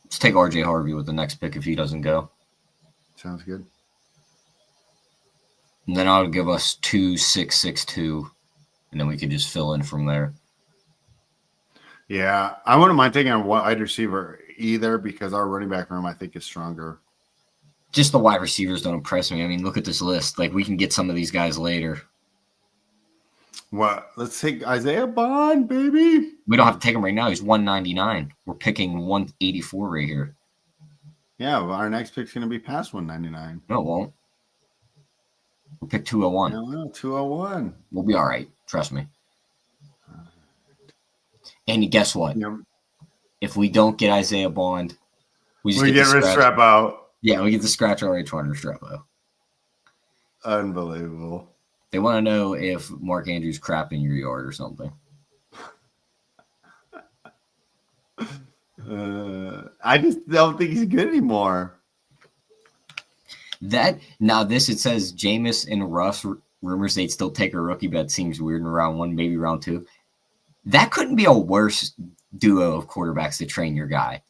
Let's take RJ Harvey with the next pick if he doesn't go. Sounds good. And then I'll give us 2, 6, 6, 2, and then we can just fill in from there. Yeah, I wouldn't mind taking a wide receiver either because our running back room, I think, is stronger. Just the wide receivers don't impress me. I mean, look at this list. Like, we can get some of these guys later. What? Let's take Isaiah Bond, baby. We don't have to take him right now. He's 199. We're picking 184 right here. Yeah, well, our next pick's going to be past 199. No, it won't. We'll pick 201. No, 201. We'll be all right. Trust me. And guess what? Yep. If we don't get Isaiah Bond, we just We get Restrepo. Yeah, we get the scratch our H1 Restrepo. Unbelievable. They want to know if Mark Andrews crapped in your yard or something. I just don't think he's good anymore. It says Jameis and Russ rumors they'd still take a rookie bet seems weird in round 1, maybe round 2. That couldn't be a worse duo of quarterbacks to train your guy.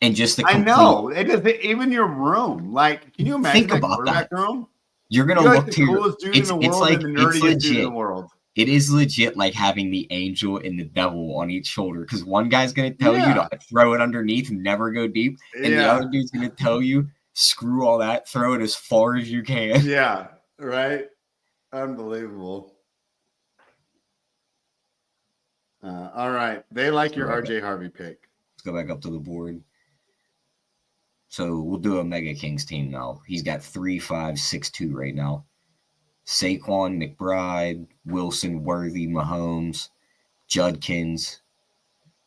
And just the complete, I know. It doesn't even your room. Like, can you imagine think about quarterback that. Room? You're gonna look the to coolest dude in the world and the nerdiest dude in the world. It is legit like having the angel and the devil on each shoulder because one guy's going to tell you to throw it underneath and never go deep. And the other dude's going to tell you, screw all that, throw it as far as you can. Yeah, right? Unbelievable. All right. They like your RJ Harvey pick. Let's go back up to the board. So we'll do a Mega Kings team now. He's got 3-5-6-2 right now. Saquon, McBride, Wilson, Worthy, Mahomes, Judkins,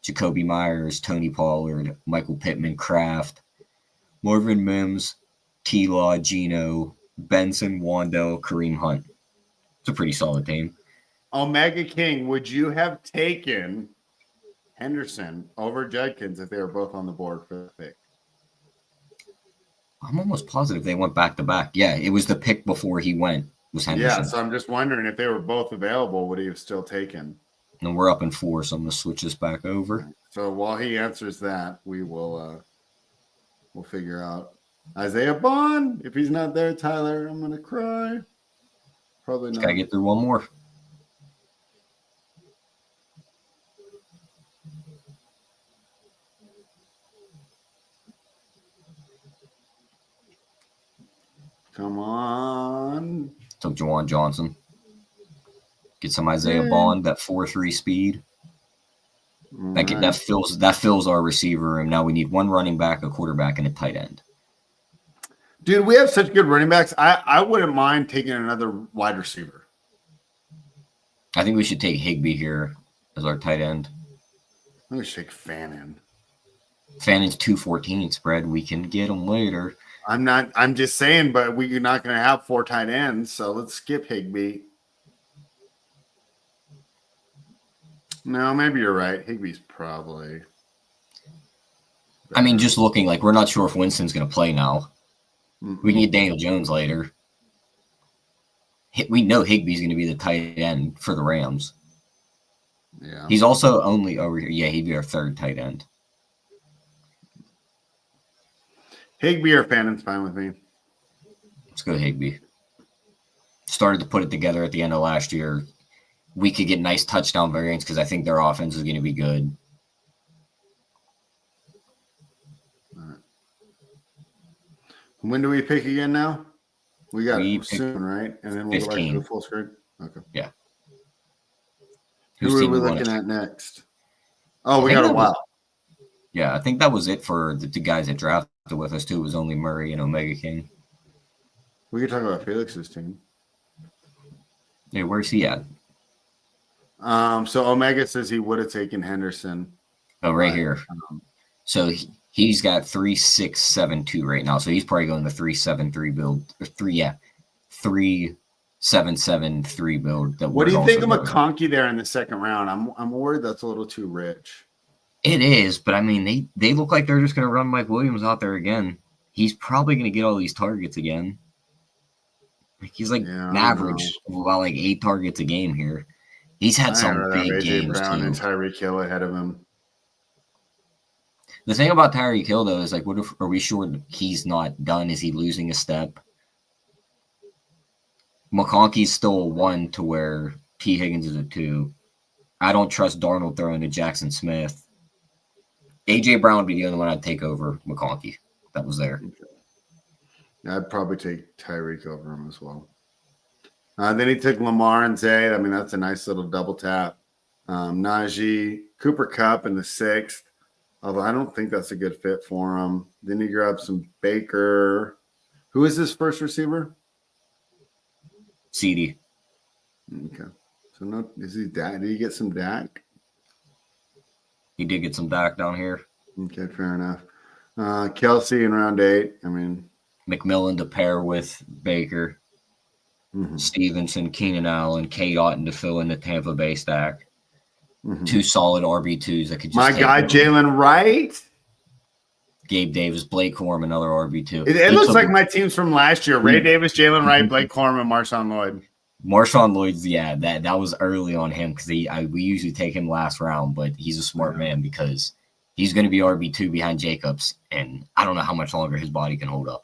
Jacoby Myers, Tony Pollard, Michael Pittman, Kraft, Marvin Mims, T-Law, Gino, Benson, Wandell, Kareem Hunt. It's a pretty solid team. Omega King, would you have taken Henderson over Judkins if they were both on the board for the pick? I'm almost positive they went back-to-back. Yeah, it was the pick before he went was Henderson. Yeah, so I'm just wondering if they were both available, would he have still taken? And we're up in 4, so I'm going to switch this back over. So while he answers that, we will we'll figure out Isaiah Bond. If he's not there, Tyler, I'm going to cry. Probably not. Got to get through one more. Come on. Took Juwan Johnson. Get some Isaiah Bond, that 4.3 speed. That fills our receiver room. Now we need one running back, a quarterback, and a tight end. Dude, we have such good running backs. I wouldn't mind taking another wide receiver. I think we should take Higbee here as our tight end. I think we should take Fannin. Fannin's 214 spread. We can get him later. I'm just saying, but we're not going to have 4 tight ends, so let's skip Higbee. No, maybe you're right. Higbee's probably better. I mean, just looking like we're not sure if Winston's going to play now. Mm-hmm. We can get Daniel Jones later. We know Higbee's going to be the tight end for the Rams. Yeah. He's also only over here. Yeah, he'd be our third tight end. Higbee or Fannin's fine with me. Let's go Higbee. Started to put it together at the end of last year. We could get nice touchdown variants because I think their offense is going to be good. All right. When do we pick again now? We got it soon, right? And then we'll 15. go back to the full screen. Okay. Yeah. Who are we looking at next? Oh, we got a while. Yeah, I think that was it for the guys that drafted with us, too. It was only Murray and Omega King. We could talk about Felix's team. Hey, where's he at? So Omega says he would have taken Henderson. Oh, right here. So he's got 3.672 right now. So he's probably going the 3.73 build. Or 3.773 build. What do you think of McConkey there in the second round? I'm worried that's a little too rich. It is, but I mean, they look like they're just going to run Mike Williams out there again. He's probably going to get all these targets again. He's like an average of about like 8 targets a game here. He's had some big games Brown too. And Tyreek Hill ahead of him. The thing about Tyreek Hill though is like, what if are we sure he's not done? Is he losing a step? McConkey's still a 1 to where T. Higgins is a 2. I don't trust Darnold throwing to Jackson Smith. AJ Brown would be the only one I'd take over McConkey. That was there. Yeah, I'd probably take Tyreek over him as well. Then he took Lamar and Zay. I mean, that's a nice little double tap. Najee, Cooper Kupp in the 6th. Although I don't think that's a good fit for him. Then you grab some Baker. Who is his first receiver? CD. Okay. So no, is he Dak? Did he get some Dak? He did get some Dak down here. Okay, fair enough. Kelsey in round 8. I mean, McMillan to pair with Baker. Stevenson, Keenan Allen, Kate Otten to fill in the Tampa Bay stack. 2 solid RB2s that could just my guy Jalen Wright. Gabe Davis, Blake Corum, another RB2. It looks like my teams from last year: Ray Davis, Jalen Wright, Blake Corum, and Marshawn Lloyd. Marshawn Lloyd's, yeah, that was early on him because we usually take him last round, but he's a smart man because he's going to be RB2 behind Jacobs, and I don't know how much longer his body can hold up.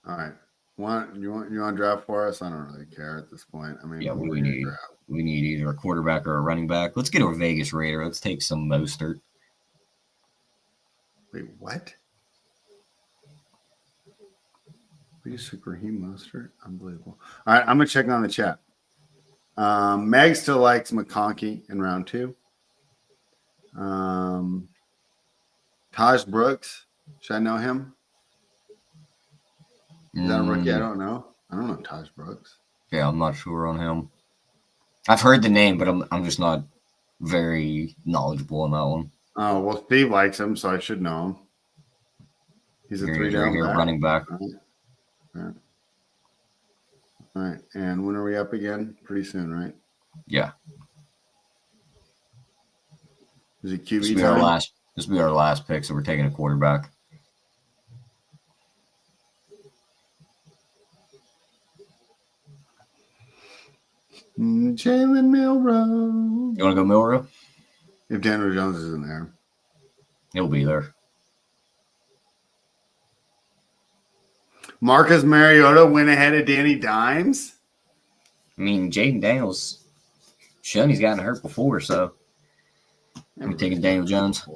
All right. You want to draft for us? I don't really care at this point. I mean, yeah, what do we need? We need either a quarterback or a running back. Let's get a Vegas Raider. Let's take some Mostert. Wait, what? We just took Raheem Mostert? Unbelievable. All right, I'm going to check on the chat. Meg still likes McConkey in round 2. Taj Brooks. Should I know him? Is that a rookie? I don't know. I don't know Taj Brooks. Yeah, I'm not sure on him. I've heard the name, but I'm just not very knowledgeable on that one. Oh, well, Steve likes him, so I should know him. He's a 3-down back. Running back. All right. And when are we up again? Pretty soon, right? Yeah. Is it QB This will be our last pick, so we're taking a quarterback. Jalen Milrow. You want to go Milrow? If Daniel Jones is in there. He'll be there. Marcus Mariota went ahead of Danny Dimes. I mean, Jaden Daniels, shown he's gotten hurt before, so I'm taking Daniel Jones.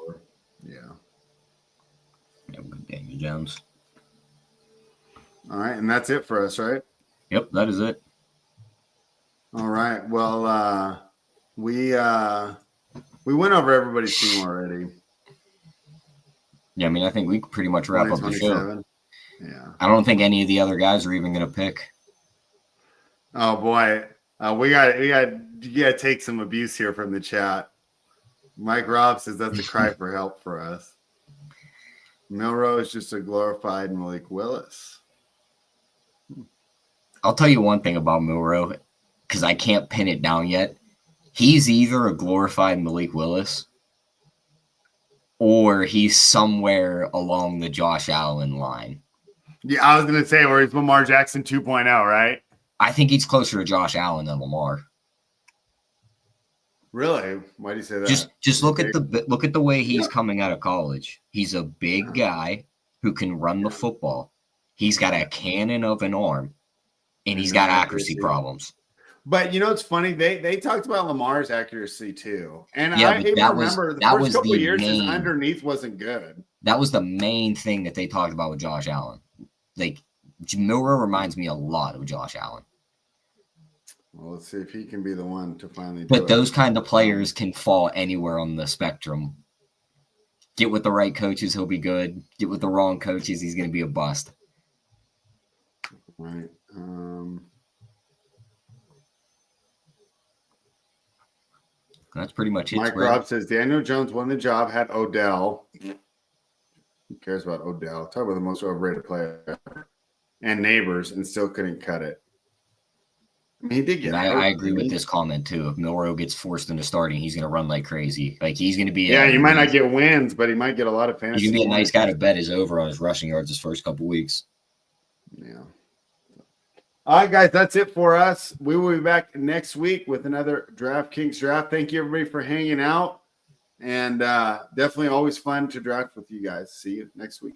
Yeah. Yeah, we'll go Daniel Jones. All right, and that's it for us, right? Yep, that is it. All right. Well, we went over everybody's team already. Yeah, I mean, I think we could pretty much wrap up the show. Yeah. I don't think any of the other guys are even going to pick. Oh boy, we got to take some abuse here from the chat. Mike Robb says that's a cry for help for us. Milrow is just a glorified Malik Willis. I'll tell you one thing about Milrow, because I can't pin it down yet. He's either a glorified Malik Willis or he's somewhere along the Josh Allen line. Yeah, I was going to say, or he's Lamar Jackson 2.0, right? I think he's closer to Josh Allen than Lamar. Really? Why do you say that? Just look at the way he's coming out of college. He's a big guy who can run the football. He's got a cannon of an arm, and he's got accuracy problems. But you know, it's funny. They talked about Lamar's accuracy too, and yeah, I even remember the first couple of years his underneath wasn't good. That was the main thing that they talked about with Josh Allen. Like Milrow reminds me a lot of Josh Allen. Well, let's see if he can be the one to finally. But those kind of players can fall anywhere on the spectrum. Get with the right coaches, he'll be good. Get with the wrong coaches, he's going to be a bust. Right. That's pretty much it. Mike Robb says Daniel Jones won the job, had Odell. Who cares about Odell? Talk about the most overrated player ever. And Neighbors, and still couldn't cut it. I mean, he did get I agree with this comment, too. If Milrow gets forced into starting, he's going to run like crazy. Like, he's going to be... Yeah, he might not get wins, but he might get a lot of fantasy. He's going to be a nice guy to bet his over on his rushing yards his first couple weeks. Yeah. All right, guys, that's it for us. We will be back next week with another DraftKings draft. Thank you, everybody, for hanging out. And definitely always fun to draft with you guys. See you next week.